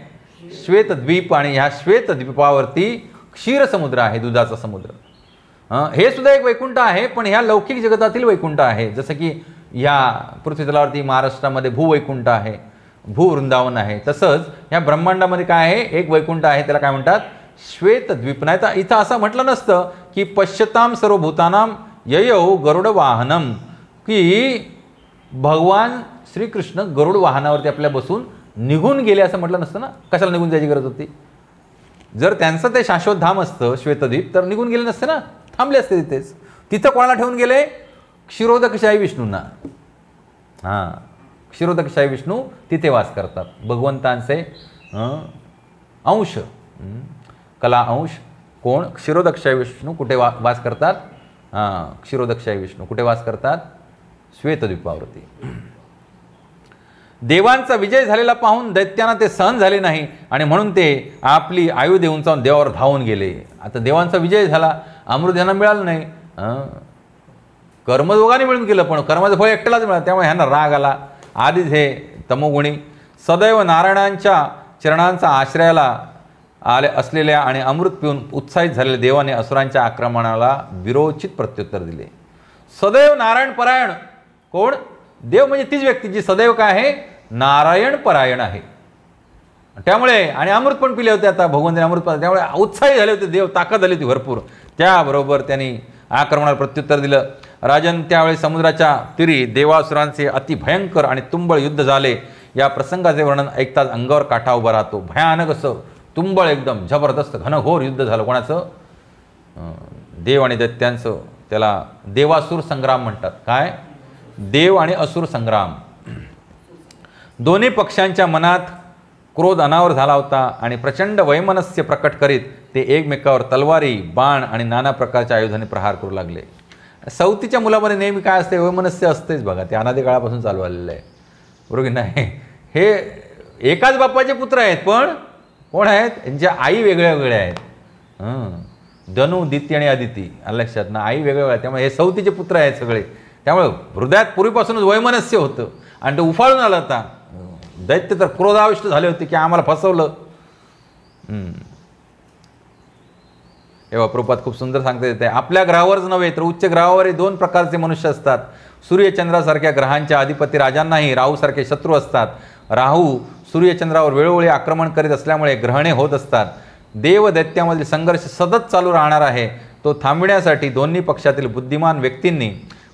श्वेतद्वीप. आणि ह्या श्वेतद्वीपावरती क्षीरसमुद्र आहे, दुधाचा समुद्र. हे सुद्धा एक वैकुंठ आहे, पण ह्या लौकिक जगतातील वैकुंठ आहे. जसं की ह्या पृथ्वी तलावरती महाराष्ट्रामध्ये भूवैकुंठ आहे, भूवृंदावन आहे. तसंच ह्या ब्रह्मांडामध्ये काय आहे, एक वैकुंठ आहे, त्याला काय म्हणतात, श्वेतद्वीप. नाही तर इथं असं म्हटलं नसतं की पश्यताम सर्वभूतानाम ययौ गरुड वाहनम, की भगवान श्रीकृष्ण गरुड वाहनावरती आपल्या बसून निघून गेले असं म्हटलं नसतं ना. कशाला निघून जायची गरज होती? जर त्यांचं ते शाश्वत धाम असतं श्वेतद्वीप तर निघून गेले नसते ना, थांबले असते तिथेच. तिथं कोणाला ठेवून गेले? क्षीरोदकशाही विष्णूंना. हां, क्षीरोदकशाही विष्णू तिथे वास करतात. भगवंतांचे अंश, कला अंश कोण? क्षीरोदकशाही विष्णू कुठे वास करतात? हां, क्षीरोदकशाही विष्णू कुठे वास करतात? श्वेतद्वीपावरती. देवांचा विजय झालेला पाहून दैत्यांना ते सहन झाले नाही आणि म्हणून ते आपली आयुधे उंचावून देवावर धावून गेले. आता देवांचा विजय झाला, अमृत यांना मिळालं नाही. कर्मयोगाने मिळून केलं, पण कर्माचं फळ एकट्यालाच मिळालं, त्यामुळे ह्यांना राग आला. आधीच हे तमोगुणी. सदैव नारायणांच्या चरणांचा आश्रयाला आले असलेल्या आणि अमृत पिऊन उत्साहित झालेल्या देवाने असुरांच्या आक्रमणाला विरोचित प्रत्युत्तर दिले. सदैव नारायण परायण कोण? देव म्हणजे तीच व्यक्ती जी सदैव काय आहे, नारायण परायण आहे. त्यामुळे आणि अमृत पण पिले होते आता भगवंताने अमृत, त्यामुळे उत्साही झाले होते देव, ताकद झाली होती भरपूर. त्याबरोबर त्यांनी आक्रमणाला प्रत्युत्तर दिलं. राजन, त्यावेळी समुद्राच्या तीरी देवासुरांचे अतिभयंकर आणि तुंबळ युद्ध झाले. या प्रसंगाचे वर्णन ऐकताच अंगावर काटा उभा राहतो. भयानक असं तुंबळ, एकदम जबरदस्त घनघोर युद्ध झालं. कोणाचं? देव आणि दैत्यांचं. त्याला देवासुर संग्राम म्हणतात. काय? देव आणि असुर संग्राम. दोन्ही पक्षांच्या मनात क्रोध अनावर झाला होता आणि प्रचंड वैमनस्य प्रकट करीत ते एकमेकावर तलवारी, बाण आणि नाना प्रकारच्या आयुधाने प्रहार करू लागले. सौतीच्या मुलामध्ये नेहमी काय असते? वैमनस्य असतेच बघा, ते अनादी काळापासून चालू आलेलं आहे, बरोबर की नाही? हे एकाच बाप्पाचे पुत्र आहेत, पण कोण आहेत? यांच्या आई वेगळ्या वेगळ्या आहेत. धनु, दिती आणि अदिती. लक्षात ना, आई वेगळ्या वेगळ्या, त्यामुळे हे सौतीचे पुत्र आहेत सगळे. त्यामुळे हृदयात पूर्वीपासूनच वैमनस्य होतं आणि ते उफाळून आलं. आता दैत्य तर क्रोधाविष्ट झाले होते की आम्हाला फसवलं. एव्हा प्रपात खूप सुंदर सांगता येते. आपल्या ग्रहावरच नव्हे तर उच्च ग्रहावरही दोन प्रकारचे मनुष्य असतात. सूर्यचंद्रासारख्या ग्रहांच्या अधिपती राजांनाही राहूसारखे शत्रू असतात. राहू सूर्यचंद्रावर वेळोवेळी आक्रमण करीत असल्यामुळे ग्रहणे होत असतात. देव दैत्यामधील संघर्ष सतत चालू राहणार आहे. तो थांबविण्यासाठी दोन्ही पक्षातील बुद्धिमान व्यक्तींनी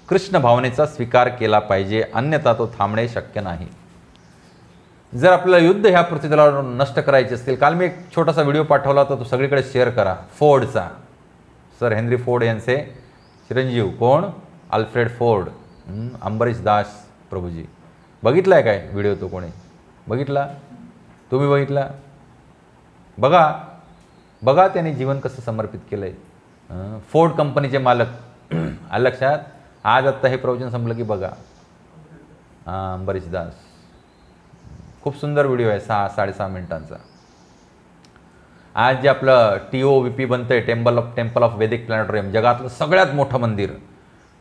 कृष्ण भावनेचा स्वीकार केला पाहिजे, अन्यथा तो थांबणे शक्य नाही. जर आपल्याला युद्ध ह्या पृथ्वीतलावर नष्ट करायचे असतील, काल मी एक छोटासा व्हिडिओ पाठवला होता, तो सगळीकडे शेअर करा. फोर्डचा, सर हेनरी फोर्ड यांचे चिरंजीव. कोण? Alfred Ford. अंबरीश दास प्रभूजी. बघितला आहे काय व्हिडिओ? तो कोणी बघितला? तुम्ही बघितला? बघा बघा, त्यांनी जीवन कसं समर्पित केलं आहे. फोर्ड कंपनीचे मालक. लक्षात? आज आत्ता हे प्रवचन संपलं की बघा. अंबरीश दास. खूप सुंदर व्हिडिओ आहे, 6-6.5 मिनिटांचा. आज जे आपलं TOVP बनतंय, temple of Vedic planetarium, जगातलं सगळ्यात मोठं मंदिर.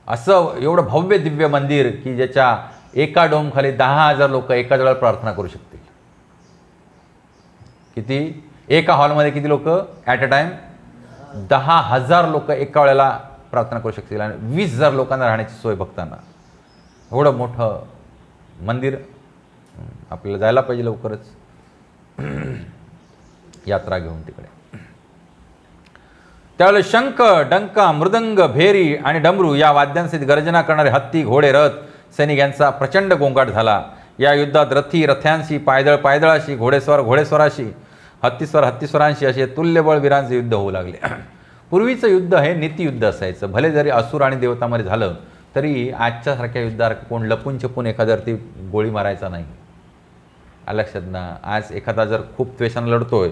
असं एवढं भव्य दिव्य मंदिर की ज्याच्या एका डोमखाली 10,000 लोक एका वेळेला प्रार्थना करू शकतील. किती? एका हॉलमध्ये किती लोक ॲट अ टाइम? 10,000 लोक एका वेळेला प्रार्थना करू शकतील आणि 20,000 लोकांना राहण्याची सोय भक्तांना. एवढं मोठं मंदिर. आपल्याला जायला पाहिजे लवकरच, यात्रा घेऊन तिकडे. त्यावेळेस शंख, डंका, मृदंग, भेरी आणि डमरू या वाद्यांसहित गर्जना करणारे हत्ती, घोडे, रथ सैनिक यांचा प्रचंड गोंगाट झाला. या युद्धात रथी रथ्यांशी, पायदळ पायदळाशी, घोडेस्वार घोडेस्वाराशी, हत्तीस्वार हत्तीस्वारांशी असे तुल्यबळ वीरांचे युद्ध होऊ लागले. पूर्वीचं युद्ध हे नीतियुद्ध असायचं. भले जरी असुर आणि देवतामध्ये झालं तरी आजच्यासारख्या युद्धात कोण लपून छपून एखाद्यावरती गोळी मारायचा नाही. लक्षात ना. आज एखादा जर खूप द्वेषानं लढतोय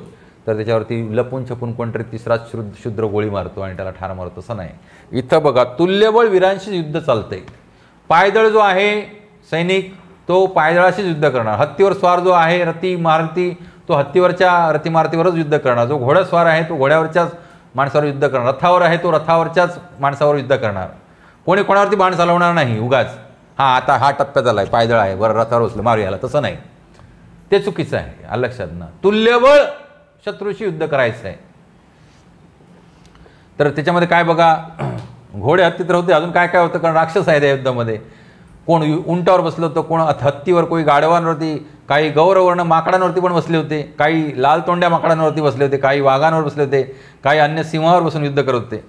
तर त्याच्यावरती लपून छपून कोणतरी तिसरा शूद्र गोळी मारतो आणि त्याला ठार मारतो, असं नाही. इथं बघा, तुल्यबळ वीरांशी युद्ध चालतंय. पायदळ जो आहे सैनिक तो पायदळाशीच युद्ध करणार. हत्तीवर स्वार जो आहे रथी मारुती तो हत्तीवरच्या रथी मारुतीवरच युद्ध करणार. जो घोडास्वार आहे तो घोड्यावरच्याच माणसावर युद्ध करणार. रथावर आहे तो रथावरच्याच माणसावर युद्ध करणार. कोणी कोणावरती बाण चालवणार नाही उगाच. आता हा टप्प्यात आलाय, पायदळ आहे, बरं रथावर बसलं मारू याला, तसं नाही. ते चुकीचं आहे. लक्षात ना. तुल्यबळ शत्रूशी युद्ध करायचं आहे. तर त्याच्यामध्ये काय बघा, घोडे हत्तीत होते, अजून काय काय होतं, कारण राक्षस आहे त्या युद्धामध्ये. कोण उंटावर बसलं होतं, कोण हत्तीवर, कोणी गाढवांवरती, काही गौरवर्ण माकडांवरती पण बसले होते, काही लाल तोंड्या माकडांवरती बसले होते, काही वाघांवर बसले होते, काही अन्य सिंहावर बसून युद्ध करत होते.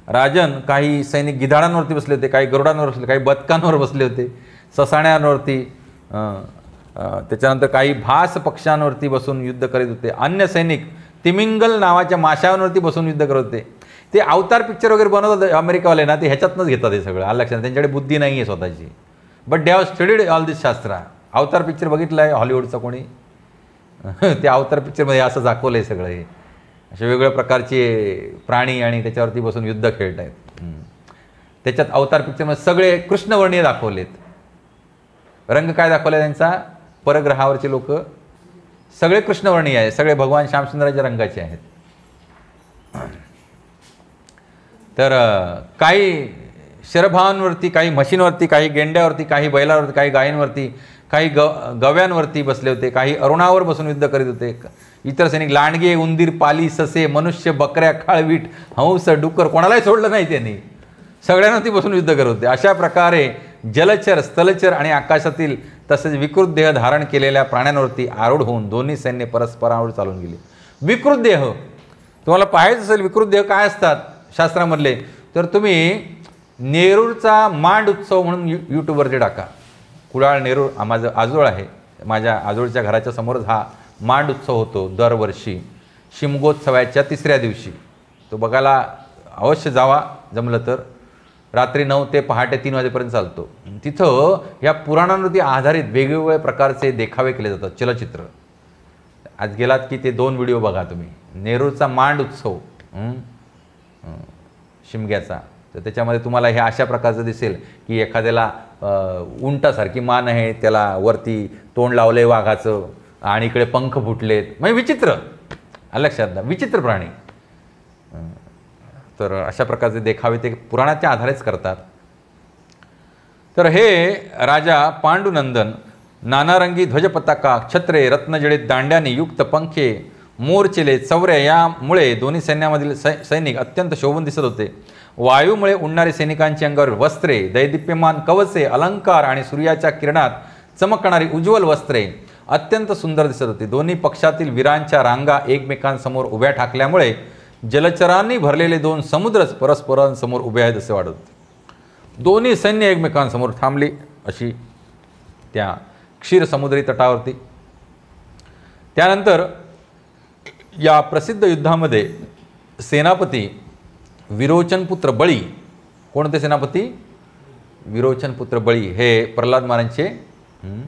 राजन काही सैनिक गिधाडांवरती बसले होते, काही गरुडांवर बसले, काही बदकांवर बसले होते, ससाण्यांवरती, त्याच्यानंतर काही भास पक्ष्यांवरती बसून युद्ध करीत होते. अन्य सैनिक तिमिंगल नावाच्या माशांवरती बसून युद्ध करत होते. ते अवतार पिक्चर वगैरे बनवतात अमेरिकावाले ना, ते ह्याच्यातनंच घेतात हे सगळं. आलं लक्षात, त्यांच्याकडे बुद्धी नाही आहे स्वतःची. But they have studied all this shastra. Avatar picture बघितलं आहे हॉलिवूडचा कोणी? त्या अवतार पिक्चरमध्ये असं दाखवलं आहे सगळं. हे असे वेगवेगळ्या प्रकारचे प्राणी आणि त्याच्यावरती बसून युद्ध खेळत आहेत. त्याच्यात अवतार पिक्चरमध्ये सगळे कृष्णवर्णीय दाखवलेत. रंग काय दाखवला त्यांचा? परग्रहावरचे लोक सगळे कृष्णवर्णीय आहे, सगळे भगवान श्यामसुंदराच्या रंगाचे आहेत. तर काही शरभांवरती, काही म्हशींवरती, काही गेंड्यावरती, काही बैलावरती, काही गायींवरती, काही गव्यांवरती बसले होते, काही अरुणावर बसून युद्ध करीत होते. इतर सैनिक लांडगे, उंदीर, पाली, ससे, मनुष्य, बकऱ्या, खाळवीट, हंस, डुक्कर कोणालाही सोडलं नाही त्यांनी, सगळ्यांवरती बसून युद्ध करत होते. अशा प्रकारे जलचर, स्थलचर आणि आकाशातील तसेच विकृत देह धारण केलेल्या प्राण्यांवरती आरूढ होऊन दोन्ही सैन्य परस्परावर चालून गेली. विकृत देह तुम्हाला पाहायचं असेल, विकृत देह काय असतात शास्त्रामधले, तर तुम्ही नेरूरचा मांड उत्सव म्हणून यूट्यूबवरती टाका. कुडाळ नेरूर माझं आजोळ आहे, माझ्या आजोळच्या घराच्या समोरच हा मांड उत्सव होतो दरवर्षी शिमगोत्सवाच्या 3ऱ्या दिवशी. तो बघायला अवश्य जावा, जमलं तर. रात्री 9 ते पहाटे 3 वाजेपर्यंत चालतो. तिथं या पुराणांवरती आधारित वेगवेगळ्या प्रकारचे देखावे केले जातात, चलचित्र. आज गेलात की ते 2 व्हिडिओ बघा तुम्ही. नेरूरचा मांड उत्सव शिमग्याचा, तर त्याच्यामध्ये तुम्हाला हे अशा प्रकारचं दिसेल की एखाद्याला उंटासारखी मान आहे, त्याला वरती तोंड लावले वाघाचं आणि इकडे पंख फुटलेत, म्हणजे विचित्र. लक्षात द्या, विचित्र प्राणी. तर अशा प्रकारचे देखावे ते पुराणाच्या आधारेच करतात. तर हे राजा पांडुनंदन नानारंगी ध्वजपताका, छत्रे, रत्नजडित दांड्याने युक्त पंखे, मोरचिले, चवऱ्या यामुळे दोन्ही सैन्यामधील सैनिक अत्यंत शोभून दिसत होते. वायूमुळे उडणारे सैनिकांची अंगावर वस्त्रे, दैदिप्यमान कवचे, अलंकार आणि सूर्याच्या किरणात चमकणारी उज्ज्वल वस्त्रे अत्यंत सुंदर दिसत होती. दोन्ही पक्षातील वीरांच्या रांगा एकमेकांसमोर उभ्या ठाकल्यामुळे जलचरांनी भरलेले 2 समुद्रच परस्परांसमोर उभे आहेत असे वाटत होते. दोन्ही सैन्य एकमेकांसमोर थांबली अशी त्या क्षीर समुद्री तटावरती. त्यानंतर या प्रसिद्ध युद्धामध्ये सेनापती विरोचनपुत्र बळी, कोणते सेनापती? विरोचनपुत्र बळी हे प्रल्हाद महाराजांचे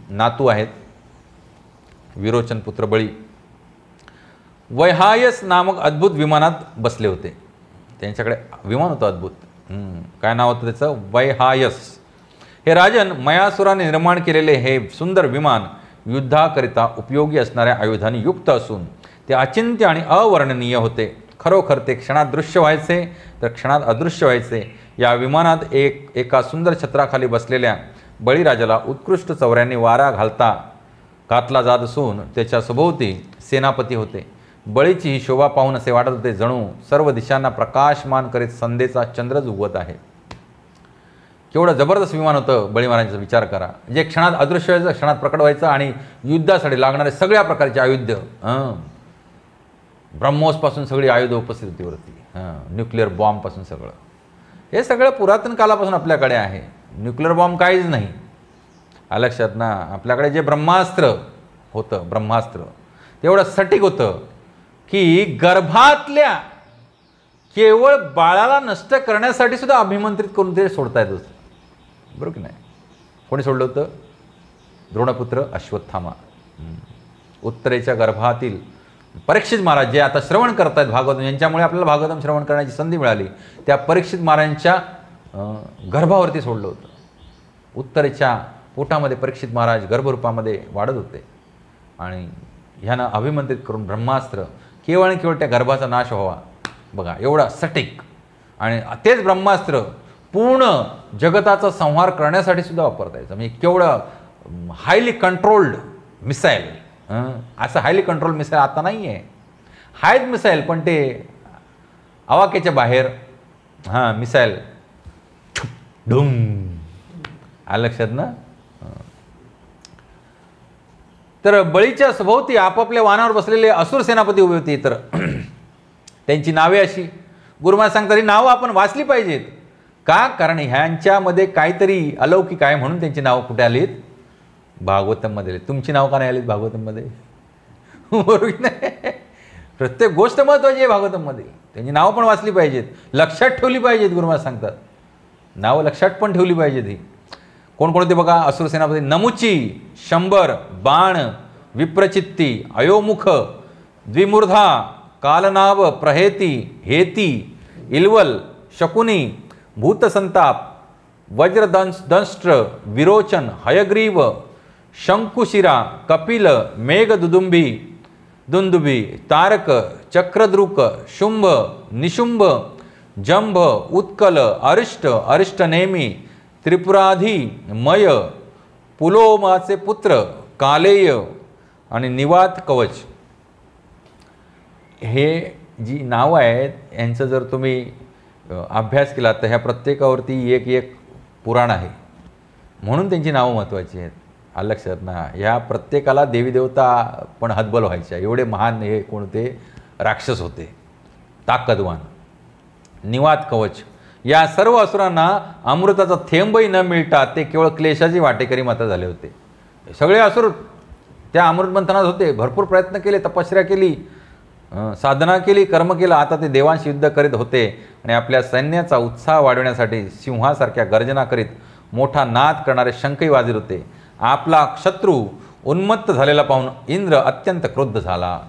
नातू आहेत. विरोचनपुत्र बळी वैहायस नामक अद्भुत विमानात बसले होते. त्यांच्याकडे विमान होतं अद्भुत. काय नाव होतं त्याचं? वैहायस. हे राजन मयासुराने निर्माण केलेले हे सुंदर विमान युद्धाकरिता उपयोगी असणाऱ्या आयुधांनी युक्त असून ते अचिंत्य आणि अवर्णनीय होते. खरोखर ते क्षणात दृश्य व्हायचे तर क्षणात अदृश्य व्हायचे. या विमानात एका सुंदर छत्राखाली बसलेल्या बळीराजाला उत्कृष्ट चौऱ्यांनी वारा घातला जात असून त्याच्या सभोवती सेनापती होते. बळीची ही शोभा पाहून असे वाटत होते जणू सर्व दिशांना प्रकाशमान करीत संध्येचा चंद्रच उगवत आहे. केवढं जबरदस्त विमान होतं बळी महाराजांचा विचार करा. जे क्षणात अदृश्य व्हायचं, क्षणात प्रकट व्हायचं आणि युद्धासाठी लागणारे सगळ्या प्रकारचे आयुध, ब्रह्मोसपासून सगळी आयुधं उपस्थित होती वरती, न्यूक्लिअर बॉम्बपासून सगळं. हे सगळं पुरातन कालापासून आपल्याकडे आहे. न्यूक्लिअर बॉम्ब काहीच नाही. लक्षात ना, आपल्याकडे जे ब्रह्मास्त्र होतं, ब्रह्मास्त्र तेवढं सटीक होतं की गर्भातल्या केवळ बाळाला नष्ट करण्यासाठी सुद्धा अभिमंत्रित करून ते सोडता येत होतं. बरोबर की नाही? कोणी सोडलं होतं? द्रोणपुत्र अश्वत्थामा. उत्तरेच्या गर्भातील परीक्षित महाराज जे आता श्रवण करत आहेत भागवतम, यांच्यामुळे आपल्याला भागवतम श्रवण करण्याची संधी मिळाली. त्या परीक्षित महाराजांच्या गर्भावरती सोडलं होतं. उत्तरेच्या पोटामध्ये परीक्षित महाराज गर्भरूपामध्ये वाढत होते आणि ह्यानं अभिमंत्रित करून ब्रह्मास्त्र केवळ आणि केवळ त्या गर्भाचा नाश व्हावा. बघा एवढा सटीक. आणि तेच ब्रह्मास्त्र पूर्ण जगताचा संहार करण्यासाठी सुद्धा वापरता यायचं. म्हणजे केवढं हायली कंट्रोल्ड मिसाईल. असं हायली कंट्रोल मिसाईल आता नाही आहे. आहेत मिसाईल पण ते आवाक्याच्या बाहेर हां मिसाईल ढुम, आलं लक्षात ना. तर बळीच्या सभोवती आपापल्या वाहनावर बसलेले असुर सेनापती उभे होते. तर त्यांची नावे अशी, गुरुमहाराज सांगतात ही नावं आपण वाचली पाहिजेत. का? कारण ह्यांच्यामध्ये काहीतरी अलौकिक आहे म्हणून त्यांची नावं कुठे आलीत? भागवतममध्ये आलीत. तुमची नाव का नाही आलीत भागवतममध्ये? बरोबर नाही? प्रत्येक गोष्ट महत्त्वाची आहे भागवतममध्ये. त्यांची नावं पण वाचली पाहिजेत, लक्षात ठेवली पाहिजेत. गुरुमहाराज सांगतात नावं लक्षात पण ठेवली पाहिजेत. ही कोण कोण होते बघा? असुर सेनापती नमुची, शंभर, बाण, विप्रचित्ती, अयोमुख, द्विमूर्धा, कालनाभ, प्रहेती, हेती, इल्वल, शकुनी, भूतसंताप, वज्रदंष्ट्र, विरोचन, हयग्रीव, शंकुशिरा, कपिल, मेघदुदुंभी, दुंदुभी, तारक, चक्रद्रुक, शुंभ, निशुंभ, जंभ, उत्कल, अरिष्ट, अरिष्टनेमी, त्रिपुराधी, मय, पुलोमाचे पुत्र, कालेय आणि निवात कवच. हे जी नावं आहेत यांचं जर तुम्ही अभ्यास केला तर ह्या प्रत्येकावरती एक एक पुराण आहे, म्हणून त्यांची नावं महत्त्वाची आहेत. आलं लक्षात ना. ह्या प्रत्येकाला देवी देवता पण हतबल व्हायच्या, एवढे महान हे कोणते राक्षस होते, ताकदवान. निवात कवच, या सर्व असुरांना अमृताचा थेंबही न मिळता ते केवळ क्लेशाची वाटेकरी मात्र झाले होते. सगळे असुर त्या अमृत मंथनात होते, भरपूर प्रयत्न केले, तपश्चर्या केली, साधना केली, कर्म केलं. आता ते देवांशी युद्ध करीत होते आणि आपल्या सैन्याचा उत्साह वाढवण्यासाठी सिंहासारख्या गर्जना करीत मोठा नाद करणारे शंखही वाजत होते. आपला शत्रू उन्मत्त झालेला पाहून इंद्र अत्यंत क्रुद्ध झाला.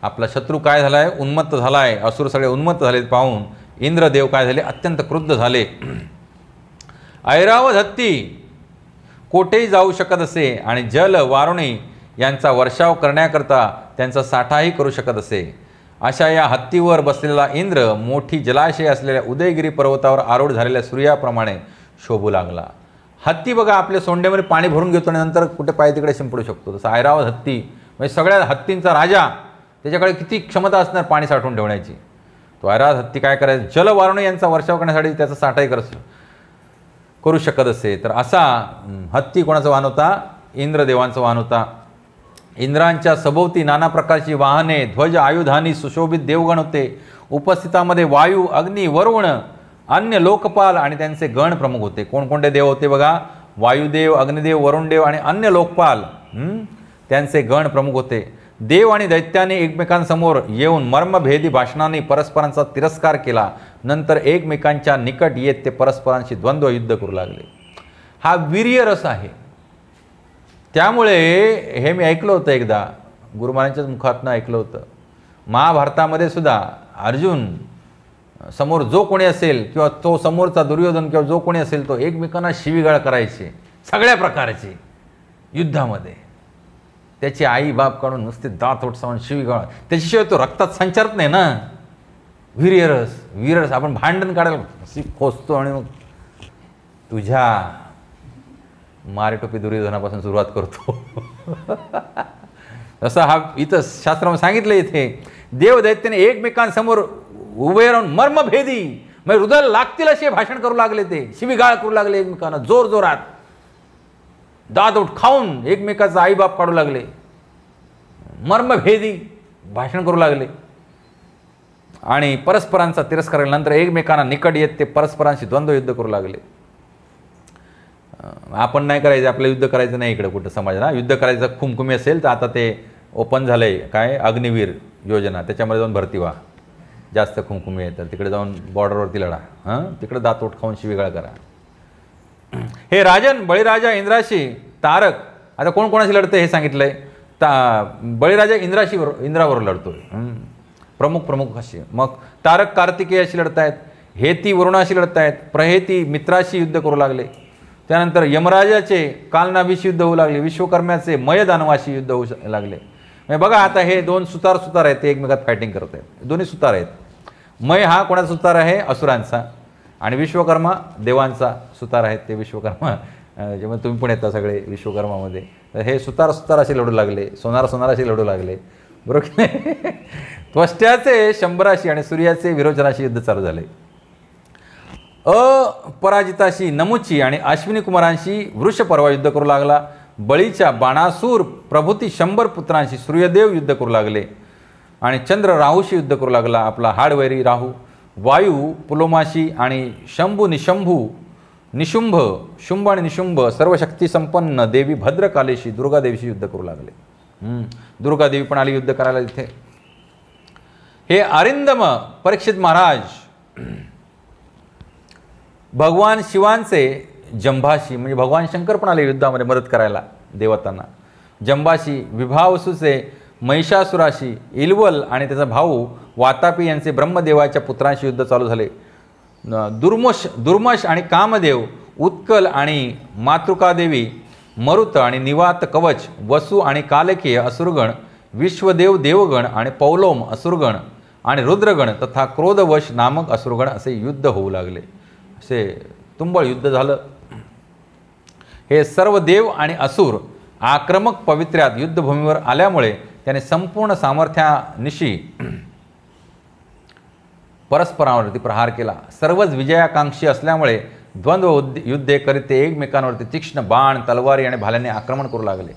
आपला शत्रू काय झाला आहे? उन्मत्त झाला आहे. असुर सगळे उन्मत्त झाले पाहून इंद्रदेव काय झाले? अत्यंत क्रुद्ध झाले. ऐरावत हत्ती कोठेही जाऊ शकत असे आणि जल वारुणी यांचा वर्षाव करण्याकरता त्यांचा साठाही करू शकत असे. अशा या हत्तीवर बसलेला इंद्र मोठी जलाशय असलेल्या उदयगिरी पर्वतावर आरूढ झालेल्या सूर्याप्रमाणे शोभू लागला. हत्ती बघा आपल्या सोंड्यामध्ये पाणी भरून घेतो आणि नंतर कुठे पाय तिकडे शिंपडू शकतो. तसं ऐरावत हत्ती म्हणजे सगळ्या हत्तींचा राजा, त्याच्याकडे किती क्षमता असणार पाणी साठवून ठेवण्याची. तो ऐरावत हत्ती काय करायचं? जलवारुणी यांचा वर्षाव करण्यासाठी त्याचा साठाही करू शकत असे. तर असा हत्ती कोणाचा वाहन होता? इंद्रदेवांचा वाहन होता. इंद्रांच्या सभोवती नाना प्रकारची वाहने, ध्वज, आयुधानी सुशोभित देवगण होते. उपस्थितामध्ये वायू, अग्नी, वरुण, अन्य लोकपाल आणि त्यांचे गण प्रमुख होते. कोणकोणते देव होते बघा? वायुदेव, अग्निदेव, वरुणदेव आणि अन्य लोकपाल, त्यांचे गण प्रमुख होते. देव आणि दैत्याने एकमेकांसमोर येऊन मर्मभेदी भाषणांनी परस्परांचा तिरस्कार केला. नंतर एकमेकांच्या निकट येत ते परस्परांशी द्वंद्व युद्ध करू लागले. हा वीर्य रस आहे. त्यामुळे हे मी ऐकलं होतं एकदा, गुरुमहाराजांच्याच मुखातनं ऐकलं होतं. महाभारतामध्ये सुद्धा अर्जुन समोर जो कोणी असेल किंवा तो समोरचा दुर्योधन किंवा जो कोणी असेल तो एकमेकांना शिवीगाळ करायचे सगळ्या प्रकारचे युद्धामध्ये. त्याची आई बाप काढून नुसते दात ओठसावून शिवीगाळ, त्याच्याशिवाय तो रक्तात संचारत नाही ना. वीर्यरस, वीररस. आपण भांडण काढायला खोचतो आणि मग तुझ्या मारेटोपी दुर्योधनापासून सुरुवात करतो. असं हा इथं शास्त्रामध्ये सांगितलं. इथे देव दैत्याने एकमेकांसमोर उभे राहून मर्मभेदी म्हणजे हृदयाला लागतील असे भाषण करू लागले. ते शिवीगाळ करू लागले एकमेकांना जोर जोरात, दात उठ खाऊन एकमेकाचा आईबाप काढू लागले, मर्मभेदी भाषण करू लागले आणि परस्परांचा तिरस्कार केल्यानंतर एकमेकांना निकट येत ते परस्परांशी द्वंद्व युद्ध करू लागले. आपण नाही करायचं, आपलं युद्ध करायचं नाही इकडे कुठं समाजाला. युद्ध करायचं खुमखुमी असेल तर आता ते ओपन झालं आहे काय, अग्निवीर योजना, त्याच्यामध्ये जाऊन भरती व्हा. जास्त खुमखुमी आहे तर तिकडे जाऊन बॉर्डरवरती लढा, तिकडे दात ओठ खाऊन शिवीगाळ करा. हे राजन बळीराजा इंद्राशी तारक, आता कोण कोणाशी लढतं हे सांगितलंय. बळीराजा इंद्राबरोबर लढतोय, प्रमुख अशी. मग तारक कार्तिकेयाशी लढतायत, हेती वरुणाशी लढतायत, प्रहेती मित्राशी युद्ध करू लागले. त्यानंतर यमराजाचे कालनाभीशी युद्ध होऊ लागले, विश्वकर्म्याचे मय दानवाशी युद्ध होऊ लागले. म्हणजे बघा आता हे दोन सुतार आहेत, ते एकमेकात फायटिंग करत आहेत. दोन्ही सुतार आहेत. मय हा कोणाचा सुतार आहे? असुरांचा. आणि विश्वकर्मा देवांचा सुतार आहेत. ते विश्वकर्मा जेव्हा तुम्ही पण येता सगळे विश्वकर्मामध्ये, तर हे सुतार असे लढू लागले, सोनाराशी लढू लागले, बरोबर. त्वष्ट्याचे शंभराशी आणि सूर्याचे विरोचनाशी युद्ध चालू झाले. अपराजिताशी नमुची आणि अश्विनी कुमारांशी वृषपर्वा युद्ध करू लागला. बळीच्या बाणासूर प्रभूती 100 पुत्रांशी सूर्यदेव युद्ध करू लागले आणि चंद्र राहूशी युद्ध करू लागला, आपला हाडवैरी राहू. वायू पुलोमाशी आणि शंभू निशुंभ शुंभ आणि निशुंभ सर्व शक्ती संपन्न देवी भद्रकालेशी दुर्गादेवीशी युद्ध करू लागले. दुर्गादेवी पण आली युद्ध करायला तिथे. हे अरिंदम परीक्षित महाराज, भगवान शिवांचे जंभाशी म्हणजे भगवान शंकर पण आले युद्धामध्ये मदत करायला देवतांना. जंभाशी विभावसूचे महिषासुराशी, इलवल आणि त्याचा भाऊ वातापी यांचे ब्रह्मदेवाच्या पुत्रांशी युद्ध चालू झाले. दुर्मश आणि कामदेव, उत्कल आणि मातृकादेवी, मरुत आणि निवात कवच, वसु आणि कालकेय असुरगण, विश्वदेव देवगण आणि पौलोम असुरगण आणि रुद्रगण तथा क्रोधवश नामक असुरगण असे युद्ध होऊ लागले. असे तुंबळ युद्ध झालं. हे सर्व देव आणि असुर आक्रमक पवित्र्यात युद्धभूमीवर आल्यामुळे त्याने संपूर्ण सामर्थ्यानिशी परस्परांवरती प्रहार केला. सर्वच विजयाकांक्षी असल्यामुळे द्वंद्व युद्धे करीत ते एकमेकांवरती तीक्ष्ण बाण, तलवारी आणि भाल्यांनी आक्रमण करू लागले.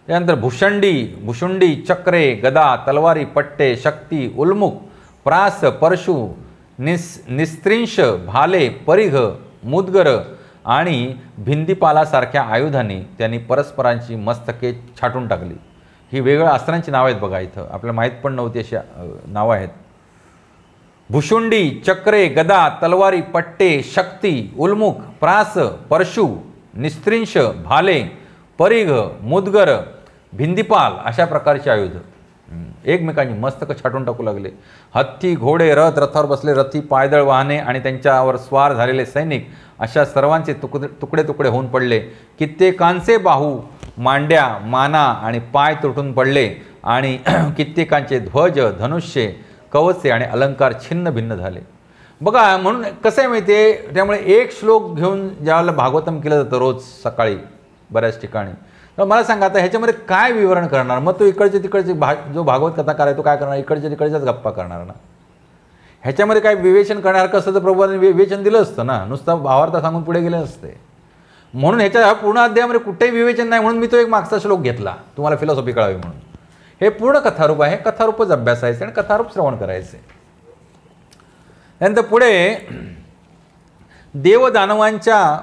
त्यानंतर भुशुंडी, चक्रे, गदा, तलवारी, पट्टे, शक्ती, उल्मुख, प्रास, परशु, निस्त्रिंश, भाले, परिघ, मुदगर आणि भिंदीपालासारख्या आयुधांनी त्यांनी परस्परांची मस्तके छाटून टाकली. ही वेगळ्या अस्त्रांची नावं आहेत बघा, इथं आपल्याला माहीत पण नव्हती अशी नावं आहेत. भुशुंडी, चक्रे, गदा, तलवारी, पट्टे, शक्ती, उल्मुख, प्रास, परशु, निस्त्रिंश, भाले, परिघ, मुदगर, भिंदीपाल अशा प्रकारचे आयुध एकमेकांची मस्तक छाटून टाकू लागले. हत्ती, घोडे, रथावर बसले रथी, पायदळ वाहने आणि त्यांच्यावर स्वार झालेले सैनिक अशा सर्वांचे तुकडे तुकडे होऊन पडले. कित्येकांचे बाहू, मांड्या, माना आणि पाय तुटून पडले आणि कित्येकांचे ध्वज, धनुष्ये, कवचे आणि अलंकार छिन्न भिन्न झाले. बघा, म्हणून कसं आहे माहिती आहे, त्यामुळे एक श्लोक घेऊन ज्यावेळेला भागवतम केलं जातं रोज सकाळी बऱ्याच ठिकाणी, तर मला सांगा आता ह्याच्यामध्ये काय विवरण करणार? मग तो इकडचे तिकडचे जो भागवत कथाकार आहे तो काय करणार? इकडच्या तिकडच्याच गप्पा करणार ना. ह्याच्यामध्ये काय विवेचन करणार कसं तर प्रभूंनी विवेचन दिलं असतं ना, नुसतं भावार्थ सांगून पुढे गेले असते. म्हणून ह्याच्या पूर्ण अध्यायामध्ये कुठेही विवेचन नाही, म्हणून मी तो एक मागचा श्लोक घेतला तुम्हाला फिलॉसॉफी कळावी म्हणून. हे पूर्ण कथारूप आहे, कथारूपच अभ्यासायचे आणि कथारूप श्रवण करायचे. त्यानंतर पुढे देवदानवांच्या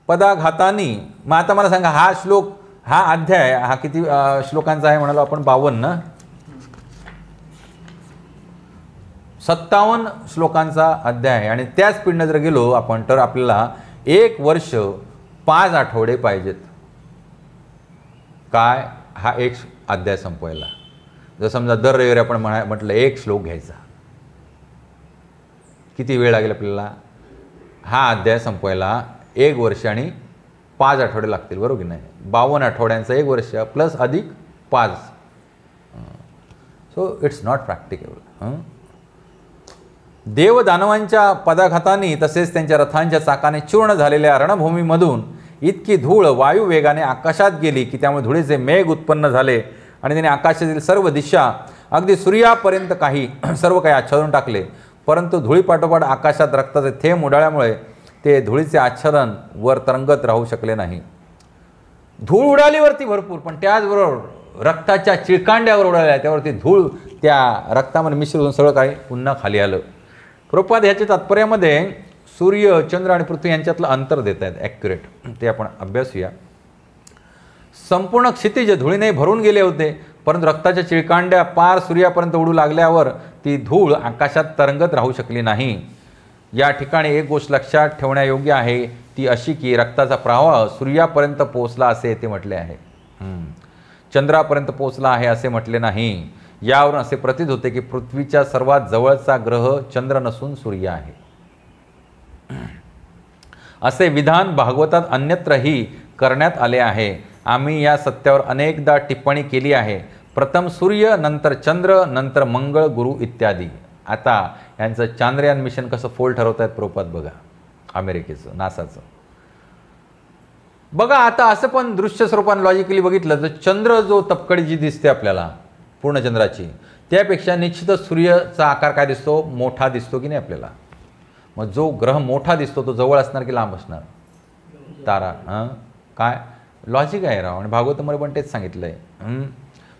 पदाघातानी. मग आता मला सांगा, हा श्लोक, हा अध्याय हा किती श्लोकांचा आहे म्हणालो आपण? 52. 57 श्लोकांचा अध्याय आहे. आणि त्याच स्पीडनं जर गेलो आपण तर आपल्याला 1 वर्ष 5 आठवडे पाहिजेत. काय? हा एक अध्याय संपवायला. जर समजा दर रविवारी आपण म्हटलं 1 श्लोक घ्यायचा, किती वेळ लागेल आपल्याला? हा अध्याय संपवायला 1 वर्ष आणि 5 आठवडे लागतील, बरोबर की नाही? 52 आठवड्यांचं 1 वर्ष प्लस अधिक 5. So it's not practicable. देवदानवांच्या पदाघातांनी तसेच त्यांच्या रथांच्या चाकाने चूर्ण झालेल्या रणभूमीमधून इतकी धूळ वायू वेगाने आकाशात गेली की त्यामुळे धुळीचे मेघ उत्पन्न झाले आणि त्याने आकाशातील सर्व दिशा अगदी सूर्यापर्यंत सर्व काही आच्छादून टाकले. परंतु धुळीपाठोपाठ आकाशात रक्ताचे थेंब उडाल्यामुळे ते धुळीचे आच्छादन वर तरंगत राहू शकले नाही. धूळ उडाली वरती भरपूर, पण त्याचबरोबर रक्ताच्या चिळकांड्यावर उडाल्या, त्यावरती धूळ त्या रक्तामध्ये मिश्र होऊन सगळं काही पुन्हा खाली आलं. प्रभुपाद ह्याच्या तात्पर्यामध्ये सूर्य, चंद्र आणि पृथ्वी यांच्यातलं अंतर देत आहेत ॲक्युरेट, ते आपण अभ्यासूया. संपूर्ण क्षितिज धुळीने भरून गेले होते, परंतु रक्ताच्या चिळकांड्या पार सूर्यापर्यंत उडू लागल्यावर ती धूळ आकाशात तरंगत राहू शकली नाही. या ठिकाणी एक गोष्ट लक्षात ठेवण्यायोग्य आहे, ती अशी की रक्ताचा प्रवाह सूर्यापर्यंत पोहोचला असे येथे म्हटले आहे, चंद्रापर्यंत पोहोचला आहे असे म्हटले नाही. यावरून असे प्रतीत होते की पृथ्वीच्या सर्वात जवळचा ग्रह चंद्र नसून सूर्य आहे. असे विधान भागवतात अन्यत्रही करण्यात आले आहे. आम्ही या सत्यावर अनेकदा टिप्पणी केली आहे. प्रथम सूर्य, नंतर चंद्र, नंतर मंगळ, गुरु इत्यादी. आता यांचं चांद्रयान मिशन कसं फोल ठरवत आहेत प्रभुपाद बघा, अमेरिकेचं, नासाचं. बघा आता असं पण दृश्य स्वरूपाने लॉजिकली बघितलं तर चंद्र जो तपकडी जी दिसते आपल्याला पूर्णचंद्राची, त्यापेक्षा निश्चितच सूर्याचा आकार काय दिसतो? मोठा दिसतो की नाही आपल्याला? मग जो ग्रह मोठा दिसतो तो जवळ असणार की लांब असणार? तारा. काय लॉजिक आहे राव. आणि भागवतामध्ये पण तेच सांगितलं आहे.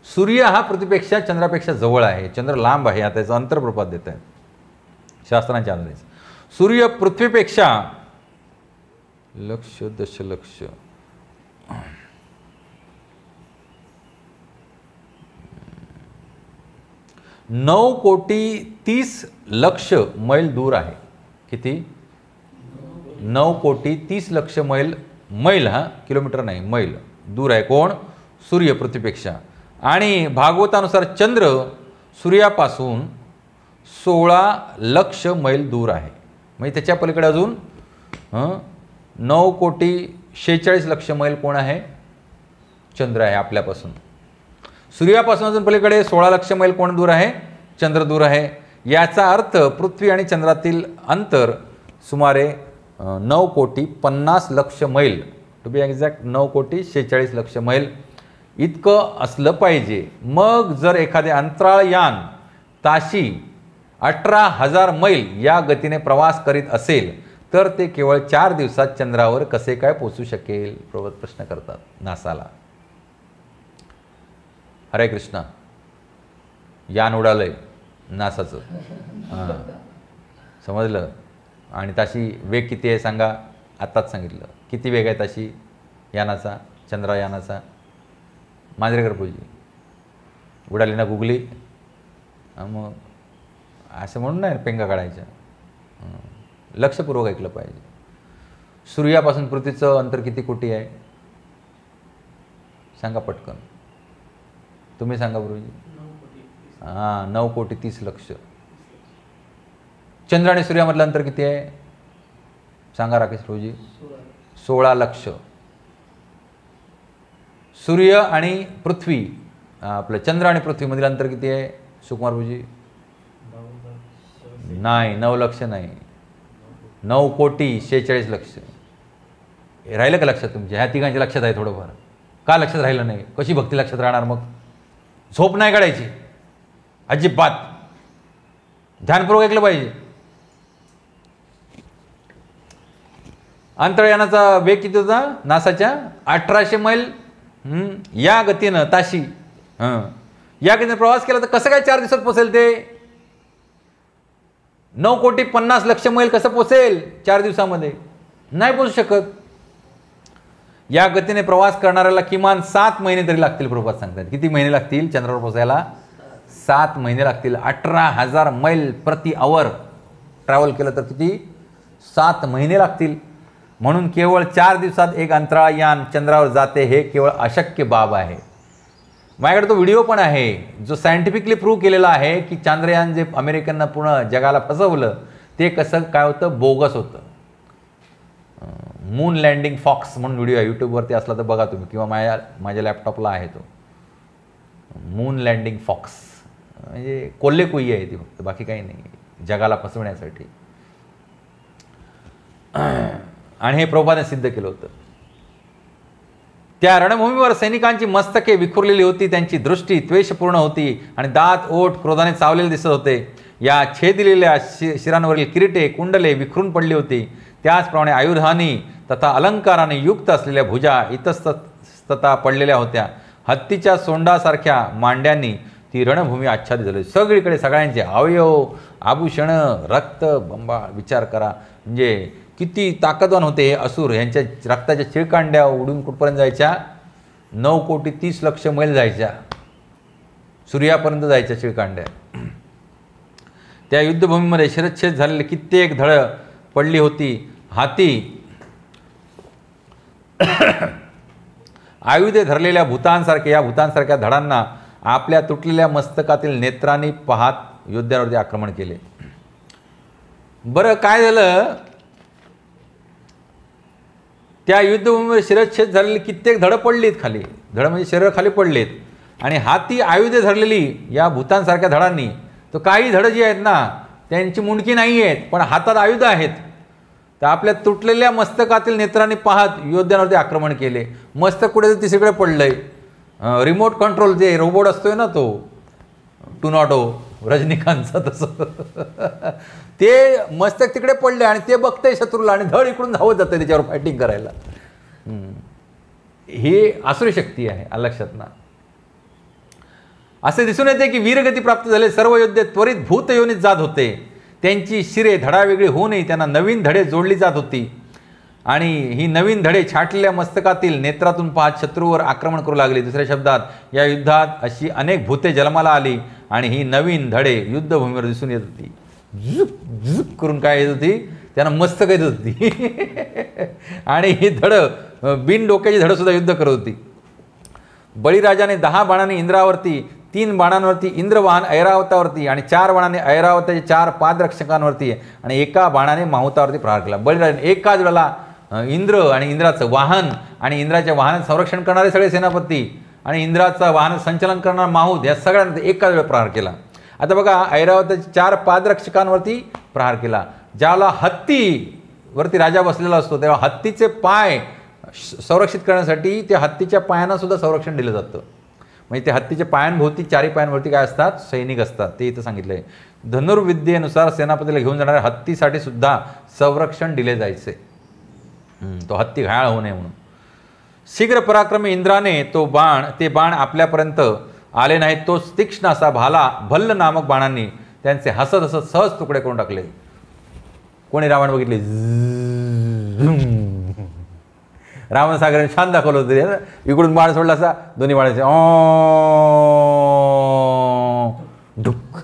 सूर्य हा पृथ्वीपेक्षा चंद्रापेक्षा जवळ आहे, चंद्र लांब आहे. आता याचं अंतर प्रपात देत आहे शास्त्रांच्या आधारे. सूर्य पृथ्वीपेक्षा लक्ष दशलक्ष 9,30,00,000 मैल दूर आहे. किती? 9,30,00,000 मैल. मैल हा किलोमीटर नाही, मैल दूर आहे. कोण? सूर्य पृथ्वीपेक्षा. आणि भागवतानुसार चंद्र सूर्यापासून 16,00,000 मैल दूर आहे. म्हणजे त्याच्या पलीकडे अजून 9,46,00,000 मैल कोण आहे? चंद्र आहे आपल्यापासून. सूर्यापासून अजून पलीकडे 16,00,000 मैल कोण दूर आहे? चंद्र दूर आहे. याचा अर्थ पृथ्वी आणि चंद्रातील अंतर सुमारे 9,50,00,000 मैल, टू बी एक्झॅक्ट 9,46,00,000 मैल इतकं असलं पाहिजे. मग जर एखादे अंतराळयान ताशी 18,000 मैल या गतीने प्रवास करीत असेल तर ते केवळ 4 दिवसात चंद्रावर कसे काय पोहोचू शकेल? प्रश्न करतात नासाला. हरे कृष्णा. यान उडालंय नासाचं. समजलं? आणि ताशी वेग किती आहे सांगा? आत्ताच सांगितलं. किती वेग आहे ताशी यानाचा, चंद्रयानाचा? मांजरेकर पूजी उडाली ना गुगली. मग असं म्हणून नाही पेंगा काढायच्या. लक्षपूर्वक ऐकलं पाहिजे. सूर्यापासून पृथ्वीचं अंतर किती कोटी आहे सांगा पटकन. तुम्ही सांगा गुरुजी. 9,30,00,000. चंद्र आणि सूर्यामधलं अंतर किती आहे सांगा राकेश प्रभूजी? 16,00,000. सूर्य आणि पृथ्वी, आपलं चंद्र आणि पृथ्वीमधील अंतर किती आहे सुकुमार प्रभूजी? नाही, 9,00,000 नाही, 9,46,00,000. राहिलं का लक्षात तुमच्या? ह्या तिघांच्या लक्षात आहे थोडंफार. का लक्षात राहिलं नाही? कशी भक्ती लक्षात राहणार? मग झोप नाही काढायची अजिबात. ध्यानपूर्वक ऐकलं पाहिजे. अंतराळयानाचा वेग किती होता नासाच्या? 1800 मैल या गतीनं ताशी. या गतीने प्रवास केला तर कसं काय 4 दिवसात पोहोचेल ते? 9,50,00,000 मैल कसं पोहोचेल 4 दिवसामध्ये? नाही पोहोचू शकत. या गतीने प्रवास करणाऱ्याला किमान 7 महिने तरी लागतील. प्रभात सांगतात. किती महिने लागतील चंद्रावर पोहोचायला? 7 महिने लागतील. 18,000 मैल प्रति आवर ट्रॅव्हल केलं तर किती? 7 महिने लागतील. म्हणून केवळ 4 दिवसात एक अंतराळयान चंद्रावर जाते हे केवळ अशक्य बाब आहे. माझ्याकडे तो व्हिडिओ पण आहे जो सायंटिफिकली प्रूव्ह केलेला आहे की चांद्रयान जे अमेरिकननं पूर्ण जगाला फसवलं ते कसं काय होतं? बोगस होतं. मून लँडिंग फॉक्स म्हणून व्हिडिओ आहे, यूट्यूबवरती असला तर बघा तुम्ही, किंवा माझ्या लॅपटॉपला आहे तो. मून लँडिंग फॉक्स म्हणजे कोल्हे कुई आहे ती फक्त, बाकी काही नाही, जगाला फसवण्यासाठी. आणि हे प्रभुपादाने सिद्ध केलं होतं. त्या रणभूमीवर सैनिकांची मस्तके विखुरलेली होती, त्यांची दृष्टी त्वेषपूर्ण होती आणि दात ओठ क्रोधाने चावलेले दिसत होते. या छेदिलेल्या शिरांवरील किरीटे कुंडले विखरून पडली होती. त्याचप्रमाणे आयुधानी तथा अलंकाराने युक्त असलेल्या भुजा इतस्ततः पडलेल्या होत्या. हत्तीच्या सोंडासारख्या मांड्यांनी ती रणभूमी आच्छादित झाली. सगळीकडे सगळ्यांचे अवयव, आभूषण, रक्त बंबा. विचार करा म्हणजे किती ताकदवान होते हे असुर. यांच्या रक्ताच्या चिळकांड्या उडून कुठपर्यंत जायच्या? 9,30,00,000 मैल जायच्या, सूर्यापर्यंत जायच्या चिळकांड्या. त्या युद्धभूमीमध्ये शिरच्छेद झालेले कित्येक धड पडली होती. हाती आयुधे धरलेल्या भूतांसारखे या भूतांसारख्या धडांना आपल्या तुटलेल्या मस्तकातील नेत्रांनी पाहत योद्ध्यांवरती आक्रमण केले. बरं काय झालं? त्या युद्धभूमीवर शिरच्छेद झालेली कित्येक धड पडलीत खाली. धड म्हणजे शरीर खाली पडलेत. आणि हाती आयुधे धरलेली या भूतांसारख्या धडांनी, तर काही धड जी आहेत ना त्यांची मुंडकी नाही आहेत पण हातात आयुध आहेत. तर आपल्या तुटलेल्या मस्तकातील नेत्रांनी पाहत योद्ध्यांवरती आक्रमण केले. मस्तक कुठे तिसरीकडे पडलंय. रिमोट कंट्रोल जे रोबोट असतोय ना तो 2.0 रजनीकांतचं तसं ते मस्तक तिकडे पडले आणि ते बघतंय शत्रूला आणि धड इकडून धावत जातं त्याच्यावर फायटिंग करायला. ही आसुरी शक्ती आहे, लक्षात ना. असे दिसून येते की वीरगती प्राप्त झाले सर्व योद्धे त्वरित भूतयोनीत जात होते. त्यांची शिरे धडावेगळी होऊनही त्यांना नवीन धडे जोडली जात होती आणि ही नवीन धडे छाटलेल्या मस्तकातील नेत्रातून पाहत शत्रूवर आक्रमण करू लागले. दुसऱ्या शब्दात या युद्धात अशी अनेक भूते जन्माला आली आणि ही नवीन धडे युद्धभूमीवर दिसून येत होती. झुक झुक करून काय येत होती, त्यांना मस्तक येत होती आणि ही धडं बिन डोक्याची धडं सुद्धा युद्ध करत होती. बळीराजाने 10 बाणांनी इंद्रावरती, 3 बाणांवरती इंद्रवाहन ऐरावतावरती आणि 4 बाणांनी ऐरावताच्या 4 पादरक्षकांवरती आणि 1 बाणाने माहुतावरती प्रहार केला. बळीराजाने एकाच वेळेला इंद्र आणि इंद्राचं वाहन आणि इंद्राच्या वाहनाचं संरक्षण करणारे सगळे सेनापती आणि इंद्राचं वाहन संचलन करणारा माहुत या सगळ्यांना एकाच वेळेला प्रहार केला. आता बघा, ऐरावताच्या 4 पादरक्षकांवरती प्रहार केला. ज्याला हत्तीवरती राजा बसलेला असतो तेव्हा हत्तीचे पाय संरक्षित करण्यासाठी त्या हत्तीच्या पायांना सुद्धा संरक्षण दिलं जातं. म्हणजे त्या हत्तीच्या पायांभोवती 4 पायांवरती काय असतात, सैनिक असतात. ते इथं सांगितलं आहे. धनुर्विद्येनुसार सेनापतीला घेऊन जाणाऱ्या हत्तीसाठी सुद्धा संरक्षण दिले जायचे, तो हत्ती घायाळ होऊ नये म्हणून. शीघ्र पराक्रमी इंद्राने ते बाण आपल्यापर्यंत आले नाहीत. तो तीक्ष्ण असा भाला भल्ल नामक बाणांनी त्यांचे हसत हसत सहज तुकडे करून टाकले. कोणी रावण बघितले, रावण सागराने छान दाखवलं होतं. इकडून बाण सोडला असा, दोन्ही बाणाचे ढुक.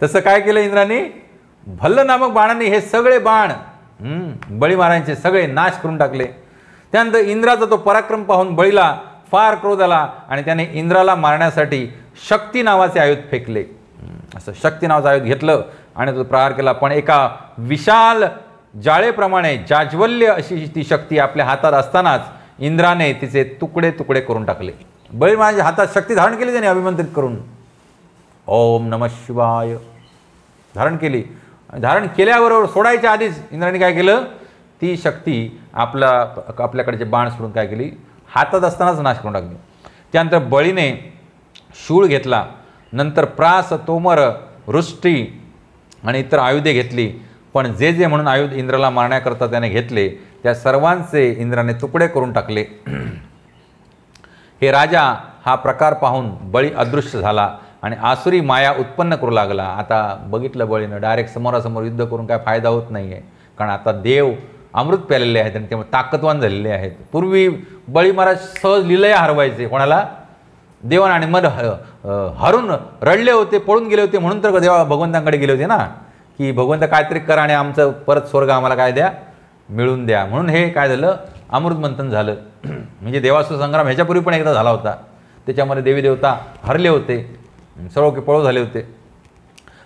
तसं काय केलं इंद्राने, भल्ल नामक बाणांनी हे सगळे बाण बळी महाराजांचे सगळे नाश करून टाकले. त्यानंतर इंद्राचा तो पराक्रम पाहून बळीला फार क्रोध आला आणि त्याने इंद्राला मारण्यासाठी शक्ती नावाचे आयुध फेकले. असं शक्ती नावाचं आयुध घेतलं आणि तो प्रहार केला. पण एका विशाल जाळेप्रमाणे जाज्वल्य अशी ती शक्ती आपल्या हातात असतानाच इंद्राने तिचे तुकडे तुकडे करून टाकले. बळी महाराजांच्या हातात शक्ती धारण केली त्याने अभिमंत्रित करून. ओम नमः शिवाय धारण केली. धारण केल्याबरोबर सोडायच्या आधीच इंद्राने काय केलं, ती शक्ती आपल्याकडचे बाण सोडून काय केली, हातात असतानाच नाश करून टाकली. त्यानंतर बळीने शूळ घेतला. नंतर प्रास, तोमर, वृष्टी आणि इतर आयुधे घेतली. पण जे म्हणून आयुध इंद्राला मारण्याकरता त्याने घेतले त्या सर्वांचे इंद्राने तुकडे करून टाकले. हे राजा हा प्रकार पाहून बळी अदृश्य झाला आणि आसुरी माया उत्पन्न करू लागला. आता बघितलं बळीनं, डायरेक्ट समोरासमोर युद्ध करून काय फायदा होत नाही आहे, कारण आता देव अमृत प्यालेले आहेत आणि त्यामुळे ताकदवान झालेले आहेत. पूर्वी बळी महाराज सहज लीलया हरवायचे कोणाला, देवाना, आणि मग हरून रडले होते, पळून गेले होते. म्हणून तर देवा भगवंतांकडे गेले होते ना, की भगवंत काहीतरी करा आणि आमचं परत स्वर्ग आम्हाला काय द्या, मिळून द्या. म्हणून हे काय झालं, अमृत मंथन झालं. म्हणजे देवासुर संग्राम ह्याच्यापूर्वी पण एकदा झाला होता. त्याच्यामध्ये देवी देवता हरले होते, सर्व की पळू झाले होते.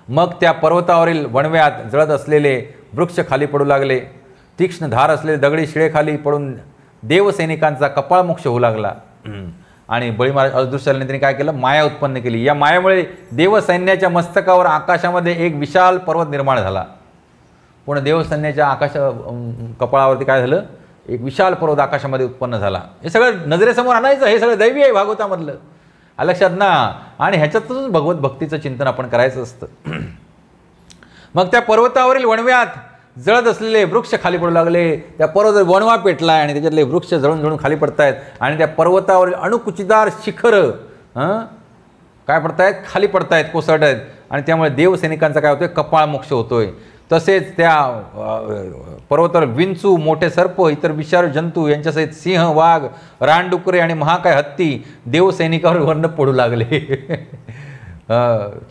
मग त्या पर्वतावरील वणव्यात जळत असलेले वृक्ष खाली पडू लागले. तीक्ष्ण धार असलेले दगडी शिळे खाली पडून देवसैनिकांचा कपाळमोक्ष होऊ लागला. आणि बळी महाराज अदृश्य झाल्याने त्यांनी काय केलं, माया उत्पन्न केली. या मायामुळे देवसैन्याच्या मस्तकावर आकाशामध्ये एक विशाल पर्वत निर्माण झाला. पुन्हा देवसैन्याच्या कपाळावरती काय झालं, एक विशाल पर्वत आकाशामध्ये उत्पन्न झाला. हे सगळं नजरेसमोर आणायचं, हे सगळं दैवी आहे भागवतामधलं, लक्षात ना. आणि ह्याच्यातूनच भगवत भक्तीचं चिंतन आपण करायचं असतं. मग त्या पर्वतावरील वणव्यात जळत असलेले वृक्ष खाली पडू लागले. त्या पर्वत वणवा पेटला आणि त्याच्यातले वृक्ष जळून जळून खाली पडतायत आणि त्या पर्वतावरील अणुकुचीदार शिखर काय पडतायत, खाली पडतायत, कोसळत आहेत. आणि त्यामुळे देवसैनिकांचा काय होतोय, कपाळमोक्ष होतोय. तसेच त्या पर्वतावर विंचू, मोठे सर्प, इतर विषारू जंतू यांच्यासहित सिंह, वाघ, रानडुकरे आणि महाकाय हत्ती देवसैनिकावर वर्ण पडू लागले.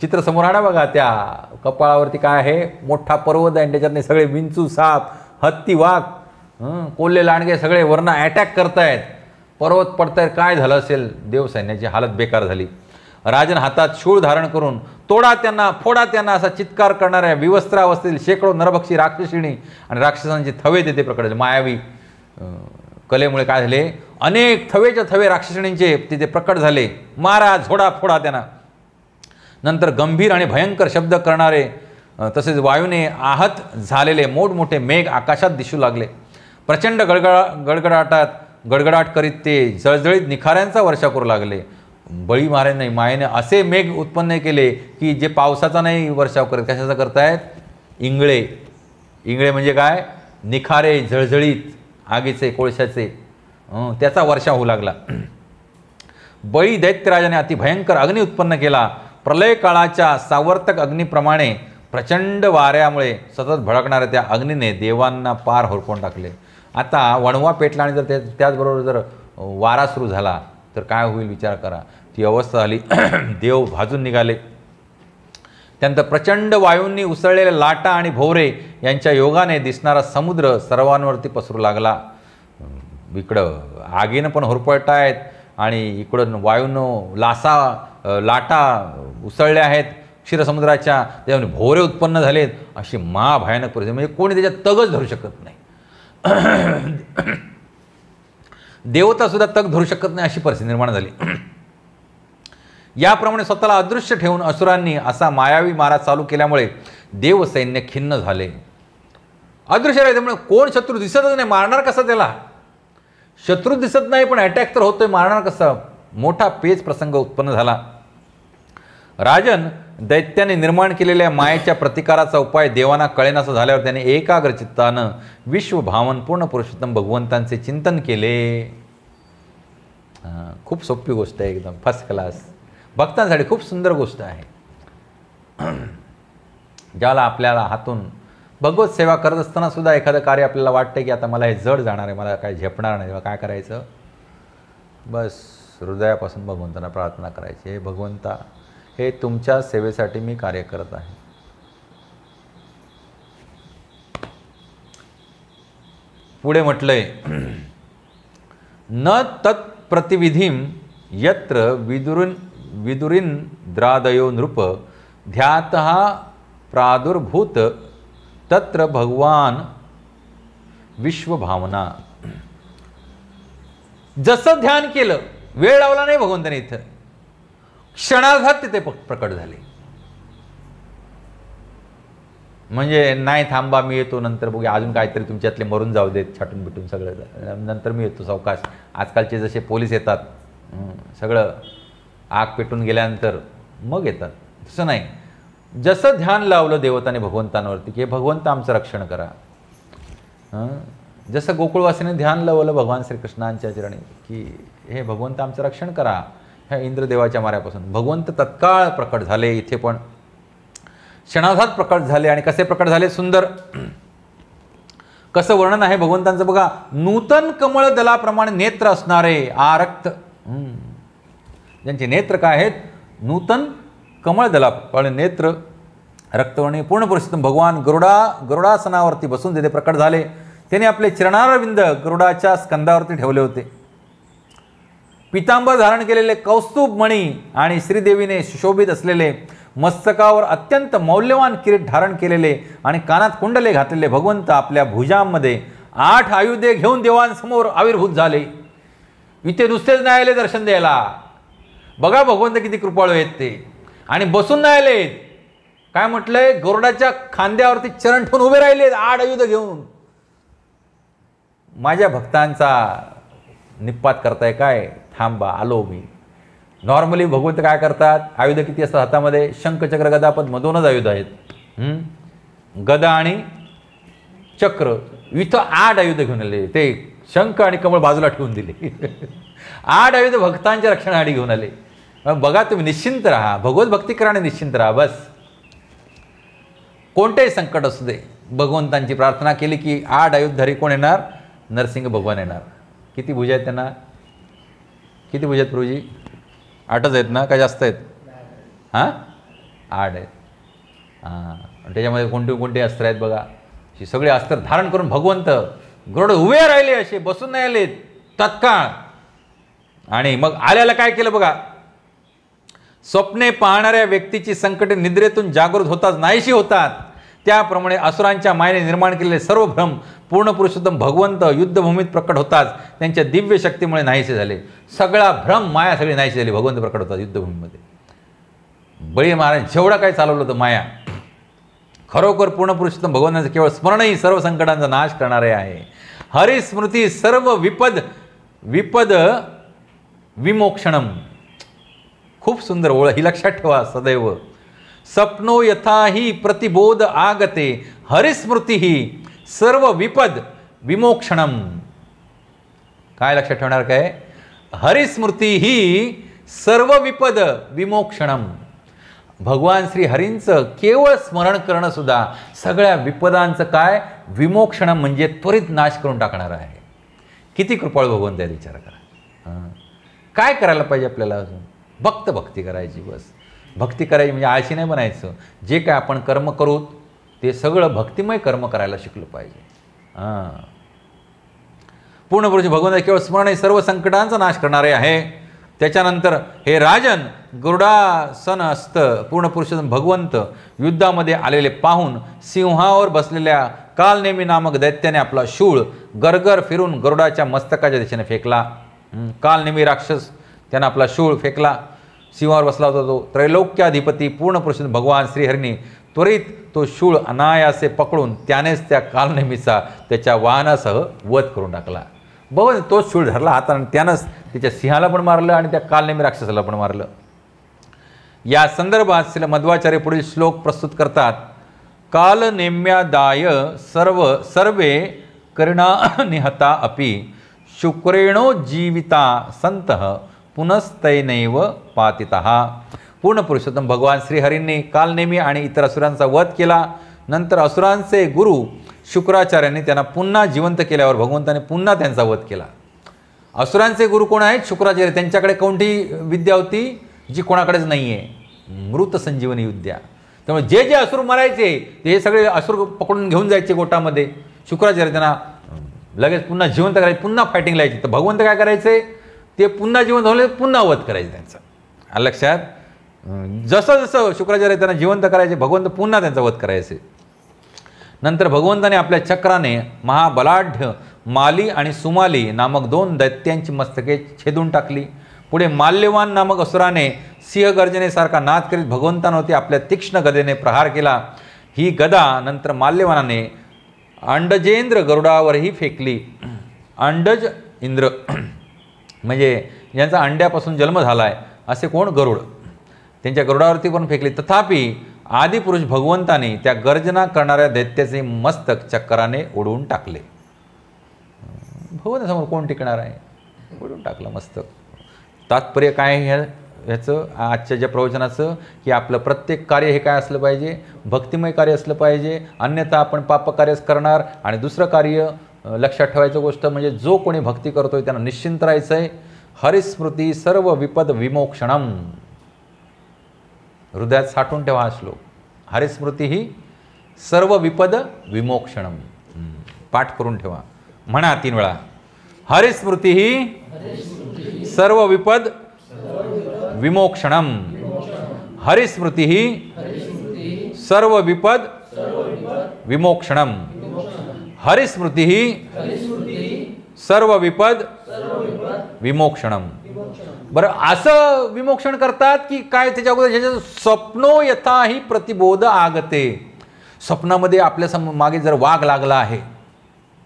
चित्र समोर आणा बघा. त्या कपाळावरती काय आहे, मोठा पर्वत आहे आणि त्याच्यातले सगळे विंचू, साप, हत्ती, वाघ, कोल्हे, लांडगे सगळे वर्ण अटॅक करतायत, पर्वत पडतायत. काय झालं असेल, देवसैन्याची हालत बेकार झाली. राजन हातात शूळ धारण करून तोडा त्यांना, फोडा त्यांना असा चित्कार करणाऱ्या विवस्त्रावस्थेतील शेकडो नरभक्षी राक्षसिणी आणि राक्षसांचे थवे तेथे प्रकट झाले. मायावी कलेमुळे काय झाले, अनेक थवेच्या थवे राक्षसिणींचे तिथे प्रकट झाले. मारा, झोडा, फोडा त्यांना. नंतर गंभीर आणि भयंकर शब्द करणारे तसेच वायूने आहत झालेले मोठमोठे मेघ आकाशात दिसू लागले. प्रचंड गडगडाट करीत ते जळजळीत निखाऱ्यांचा वर्षा करू लागले. बळी महाराज मायेने असे मेघ उत्पन्न केले की जे पावसाचा नाही वर्षाव करत, कशाचा करतायत? इंगळे. इंगळे म्हणजे काय? निखारे झळझळीत आगीचे, कोळशाचे, त्याचा वर्षाव होऊ लागला. बळी दैत्यराजाने अतिभयंकर अग्नी उत्पन्न केला. प्रलय काळाच्या सावर्तक अग्नीप्रमाणे प्रचंड वाऱ्यामुळे सतत भडकणाऱ्या त्या अग्नीने देवांना पार होरपून टाकले. आता वणवा पेटला आणि जर त्याचबरोबर जर वारा सुरू झाला तर काय होईल विचार करा. ती अवस्था झाली. देव भाजून निघाले. त्यानंतर प्रचंड वायूंनी उसळलेल्या लाटा आणि भोवरे यांच्या योगाने दिसणारा समुद्र सर्वांवरती पसरू लागला. इकडं आगीनं पण होरपळतायत आणि इकडं वायूनं लाटा उसळल्या आहेत क्षीरसमुद्राच्या, त्यामुळे भोवरे उत्पन्न झालेत. अशी महाभयानक परिस्थिती, म्हणजे कोणी त्याच्यात तगच धरू शकत नाही. देवता सुद्धा तग धरू शकत नाही अशी परिस्थिती निर्माण झाली. याप्रमाणे स्वतःला अदृश्य ठेवून असुरांनी असा मायावी मारा चालू केल्यामुळे देवसैन्य खिन्न झाले. अदृश्य राहिल्यामुळे कोण शत्रू दिसतच नाही, मारणार कसा त्याला? शत्रू दिसत नाही पण अटॅक तर होतोय, मारणार कसं? मोठा पेच प्रसंग उत्पन्न झाला. राजन, दैत्याने निर्माण केलेल्या मायेच्या प्रतिकाराचा उपाय देवांना कळेनासा झाल्यावर त्याने एकाग्र चित्तानं विश्वभावन पूर्ण पुरुषोत्तम भगवंतांचे चिंतन केले. खूप सोपी गोष्ट आहे, एकदम फर्स्ट क्लास, भक्तांसाठी खूप सुंदर गोष्ट आहे. ज्याला आपल्याला हातून भगवत सेवा करत असताना सुद्धा एखादं कार्य आपल्याला वाटतं की आता मला हे जड जाणार आहे, मला काय झेपणार नाही, काय करायचं? बस हृदयापासून भगवंतांना प्रार्थना करायची, हे भगवंता, हे तुमच्या सेवेसाठी मी कार्य करत आहे. पुढे म्हटलंय, न तत्प्रतिविधीम यत्र विदुरींद्रादयो नृप ध्यातः प्रादुर्भूत तत्र भगवान विश्वभावना. जसं ध्यान केलं, वेळ लावला नाही भगवंताने, इथं क्षणार्धात तिथे प्रकट झाले. म्हणजे नाही थांबा, मी येतो नंतर बघूया, अजून काहीतरी तुमच्यातले मरून जाऊ देत, छाटून बिटून सगळं, नंतर मी येतो सावकाश. आजकालचे जसे पोलीस येतात, सगळं आग पेटून गेल्यानंतर मग येतात, तसं नाही. जसं ध्यान लावलं देवताने भगवंतांवरती की भगवंत आमचं रक्षण करा, जसं गोकुळवासीने ध्यान लावलं भगवान श्रीकृष्णांच्या चरणी की हे भगवंत आमचं रक्षण करा ह्या इंद्रदेवाच्या माऱ्यापासून, भगवंत तत्काळ प्रकट झाले. इथे पण क्षणार्धात प्रकट झाले. आणि कसे प्रकट झाले? सुंदर कसं वर्णन आहे भगवंतांचं बघा. नूतन कमळ दलाप्रमाणे नेत्र असणारे आरक्त, ज्यांचे नेत्र काय आहेत? नूतन कमळ दलाप्रमाणे नेत्र, रक्तवर्णी, पूर्ण पुरुषोत्तम भगवान गरुडासनावरती बसून तिथे प्रकट झाले. त्याने आपले चरणारविंद गरुडाच्या स्कंदावरती ठेवले होते. पितांबर धारण केलेले कौस्तुभ मणी आणि श्रीदेवीने सुशोभित असलेले मस्तकावर अत्यंत मौल्यवान किरीट धारण केलेले आणि कानात कुंडले घातलेले भगवंत आपल्या भुजांमध्ये 8 आयुधे घेऊन देवांसमोर आविर्भूत झाले. इथे नुसतेच नाही आले दर्शन द्यायला, बघा भगवंत किती कृपाळू आहेत ते. आणि बसून नाही आले, काय म्हटलंय? गरुडाच्या खांद्यावरती चरण ठेवून उभे राहिले 8 आयुध घेऊन. माझ्या भक्तांचा निपात करताय काय? थांबा, आलो मी. नॉर्मली भगवंत काय करतात? आयुध किती असतात हातामध्ये? शंख, चक्र, गदा, पद्म, 2च आयुध आहेत. गदा आणि चक्र. इथं 8 आयुध घेऊन आले. ते शंख आणि कमळ बाजूला ठेवून दिले. 8 आयुध भक्तांच्या रक्षणासाठी घेऊन आले. बघा, तुम्ही निश्चिंत राहा, भगवत भक्ती करा आणि निश्चिंत राहा. बस कोणतेही संकट असू दे, भगवंतांची प्रार्थना केली की 8 आयुधधारी कोण येणार? नरसिंह भगवान येणार. किती भुजा आहेत त्यांना? किती भुजा आहेत प्रभूजी? 8च आहेत ना, काय जास्त आहेत? 8 आहेत. त्याच्यामध्ये कोणते कोणते अस्त्र आहेत बघा. ही सगळे अस्त्र धारण करून भगवंत गरुड उभे राहिले, असे बसून नाही आले तत्काळ. आणि मग आल्याला काय केलं बघा. स्वप्ने पाहणाऱ्या व्यक्तीची संकटे निद्रेतून जागृत होताच नाहीशी होतात, त्याप्रमाणे असुरांच्या मायेने निर्माण केलेले सर्व भ्रम पूर्ण पुरुषोत्तम भगवंत युद्धभूमीत प्रकट होताच त्यांच्या दिव्य शक्तीमुळे नाहीसे झाले. सगळा भ्रम, माया सगळी नाहीशी झाली, भगवंत प्रकट होतात युद्धभूमीमध्ये. बळी महाराज जेवढा काही चालवलं होतं माया, खरोखर पूर्ण पुरुषोत्तम भगवंताचं केवळ स्मरणही सर्व संकटांचा नाश करणारे आहे. हरिस्मृती सर्व विपद विमोक्षणम. खूप सुंदर ओळ, ही लक्षात ठेवा सदैव. सपनो यथा ही प्रतिबोध आगते हरिस्मृती ही सर्व विपद विमोक्षणम. काय लक्षात ठेवणार काय? हरिस्मृती ही सर्व विपद विमोक्षणम. भगवान श्री हरींचं केवळ स्मरण करणं सुद्धा सगळ्या विपदांचं काय विमोक्षणम म्हणजे त्वरित नाश करून टाकणार आहे. किती कृपाळू भगवंत आहे, विचार करा. काय करायला पाहिजे आपल्याला? अजून फक्त भक्ती करायची, बस. भक्ती करायची म्हणजे आळशी नाही बनायचं. जे काय आपण कर्म करू ते सगळं भक्तिमय कर्म करायला शिकलं पाहिजे. पूर्ण पुरुष भगवंत केवळ स्मरण हे सर्व संकटांचा नाश करणारे आहे. त्याच्यानंतर हे राजन गरुडासन असतं पूर्ण पुरुषोत्तम भगवंत युद्धामध्ये आलेले पाहून सिंहावर बसलेल्या कालनेमी नामक दैत्याने आपला शूळ गरगर फिरून गरुडाच्या मस्तकाच्या दिशेने फेकला. कालनेमी राक्षस त्यानं आपला शूळ फेकला. सिंहावर बसला होता तो त्रैलोक्याधिपती पूर्ण पुरुषोत्तम भगवान श्रीहरीने त्वरित तो शूळ अनायासे पकडून त्यानेच त्या कालनेमीचा त्याच्या वाहनासह वध करून टाकला. बघ, तोच शूळ धरला हातात आणि त्यानंच त्याच्या सिंहाला पण मारलं आणि त्या कालनेमी राक्षसाला पण मारलं. या संदर्भात श्री मध्वाचार्य पुढील श्लोक प्रस्तुत करतात. कालनेम्यादाय सर्वे करिणा निहता अपि शुक्रेणो जीविता संतः पुनस्तैनैव पातितः. पूर्ण पुरुषोत्तम भगवान श्रीहरींनी कालनेमी आणि इतर असुरांचा वध केला. नंतर असुरांचे गुरु शुक्राचार्यांनी त्यांना पुन्हा जिवंत केल्यावर भगवंताने पुन्हा त्यांचा वध केला. असुरांचे गुरु कोण आहेत? शुक्राचार्य. त्यांच्याकडे कोणती विद्या होती जी कोणाकडेच नाही आहे? मृत संजीवनी विद्या. त्यामुळे जे जे असुर मारायचे ते सगळे असुर पकडून घेऊन जायचे गोटामध्ये. शुक्राचार्य त्यांना लगेच पुन्हा जिवंत करायचे, पुन्हा फायटिंग लायचे. तर भगवंत काय करायचे? ते पुन्हा जिवंत झाले पुन्हा वध करायचे त्यांचा. लक्षात? जसं जसं शुक्राचार्य त्यांना जिवंत करायचे भगवंत पुन्हा त्यांचा वध करायचे. नंतर भगवंताने आपल्या चक्राने महाबलाढ्य माली आणि सुमाली नामक 2 दैत्यांची मस्तके छेदून टाकली. पुढे माल्यवान नामक असुराने सिंहगर्जनेसारखा नाद करीत भगवंतांवरती आपल्या तीक्ष्ण गदेने प्रहार केला. ही गदा नंतर माल्यवानाने अंडजेंद्र गरुडावरही फेकली. अंडज इंद्र म्हणजे ज्यांचा अंड्यापासून जन्म झाला आहे असे कोण? गरुड. त्यांच्या गरुडावरती पण फेकली. तथापि आदिपुरुष भगवंताने त्या गर्जना करणाऱ्या दैत्याचे मस्तक चक्राने उडवून टाकले. भगवंतासमोर कोण टिकणार आहे? उडवून टाकलं मस्तक. तात्पर्य काय ह्याचं आजच्या ज्या प्रवचनाचं की आपलं प्रत्येक कार्य हे काय असलं पाहिजे? भक्तिमय कार्य असलं पाहिजे. अन्यथा आपण पापकार्यच करणार. आणि दुसरं कार्य लक्षात ठेवायचं गोष्ट म्हणजे जो कोणी भक्ती करतोय त्यांना निश्चिंत राहायचं आहे. हरिस्मृती सर्व विपद विमोक्षणम. हृदयात साठवून ठेवा हा श्लोक. हरिस्मृती ही सर्व विपद विमोक्षणम. पाठ करून ठेवा. म्हणा 3 वेळा. हरिस्मृती ही सर्व विपद विमोक्षणम. हरिस्मृती ही सर्व विपद विमोक्षणम. हरिस्मृती ही सर्व विपद विमोक्षणम. बरं, असं विमोक्षण करतात की काय? त्याच्या अगोदर स्वप्नो यथा ही प्रतिबोध आगते. स्वप्नामध्ये आपल्या मागे जर वाघ लागला आहे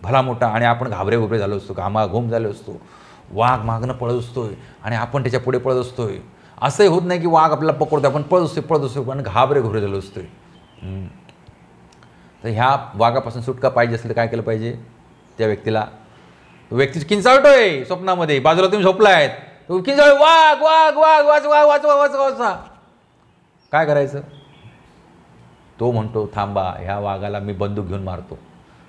भला मोठा आणि आपण घाबरे घुबरे झालो असतो, घामाघूम झालो असतो, वाघ मागणं पळत असतोय आणि आपण त्याच्या पुढे पळत असतोय. असंही होत नाही की वाघ आपल्याला पकडतो, आपण पळत असतो पण घाबरे घुबरे झालो असतोय. तर ह्या वाघापासून सुटका पाहिजे असेल तर काय केलं पाहिजे? त्या व्यक्ती किंचाळतोय स्वप्नामध्ये, बाजूला तुम्ही झोपलायत, तो किंचाळ वाघ वाघ वाघ वाच वाघ वाच वाच वाचा. काय करायचं? तो म्हणतो थांबा, ह्या वाघाला मी बंदूक घेऊन मारतो.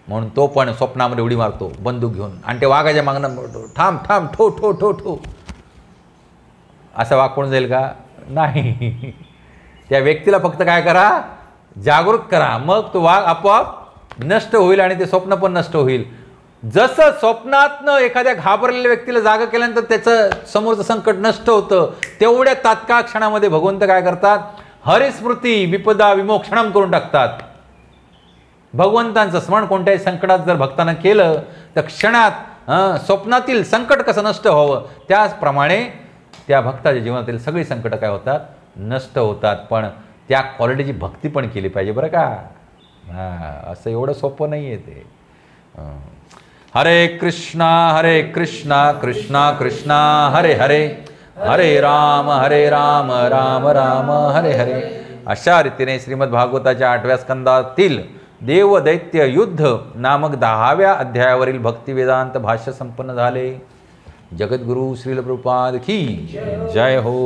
म्हणून तो पण स्वप्नामध्ये उडी मारतो बंदूक घेऊन आणि ते वाघाच्या मागणं म्हणतो थांब थांब ठो ठो ठो ठो. असा वाघ कोण जाईल का? नाही. त्या व्यक्तीला फक्त काय करा? जागृत करा. मग तो वाघ आपोआप नष्ट होईल आणि ते स्वप्न पण नष्ट होईल. जसं स्वप्नातनं एखाद्या घाबरलेल्या व्यक्तीला जागा केल्यानंतर त्याचं समोरचं संकट नष्ट होतं, तेवढ्या तात्काळ क्षणामध्ये भगवंत काय करतात? हरिस्मृती विपदा विमोक्षणम करून टाकतात. भगवंतांचं स्मरण कोणत्याही संकटात जर भक्तानं केलं तर क्षणात स्वप्नातील संकट कसं नष्ट व्हावं त्याचप्रमाणे त्या भक्ताच्या जीवनातील सगळी संकट काय होतात? नष्ट होतात. पण त्या क्वालिटीची भक्ती पण केली पाहिजे बरं का. असं एवढं सोपं नाही आहे ते. हरे कृष्णा कृष्णा कृष्णा हरे हरे, हरे राम राम राम हरे हरे. अशा रीतीने श्रीमद भागवताच्या 8व्या स्कंदातील देव दैत्य युद्ध नामक 10व्या अध्यायावरील भक्तिवेदांत भाष्य संपन्न झाले. जगद्गुरु श्रील प्रभुपाद की जय हो.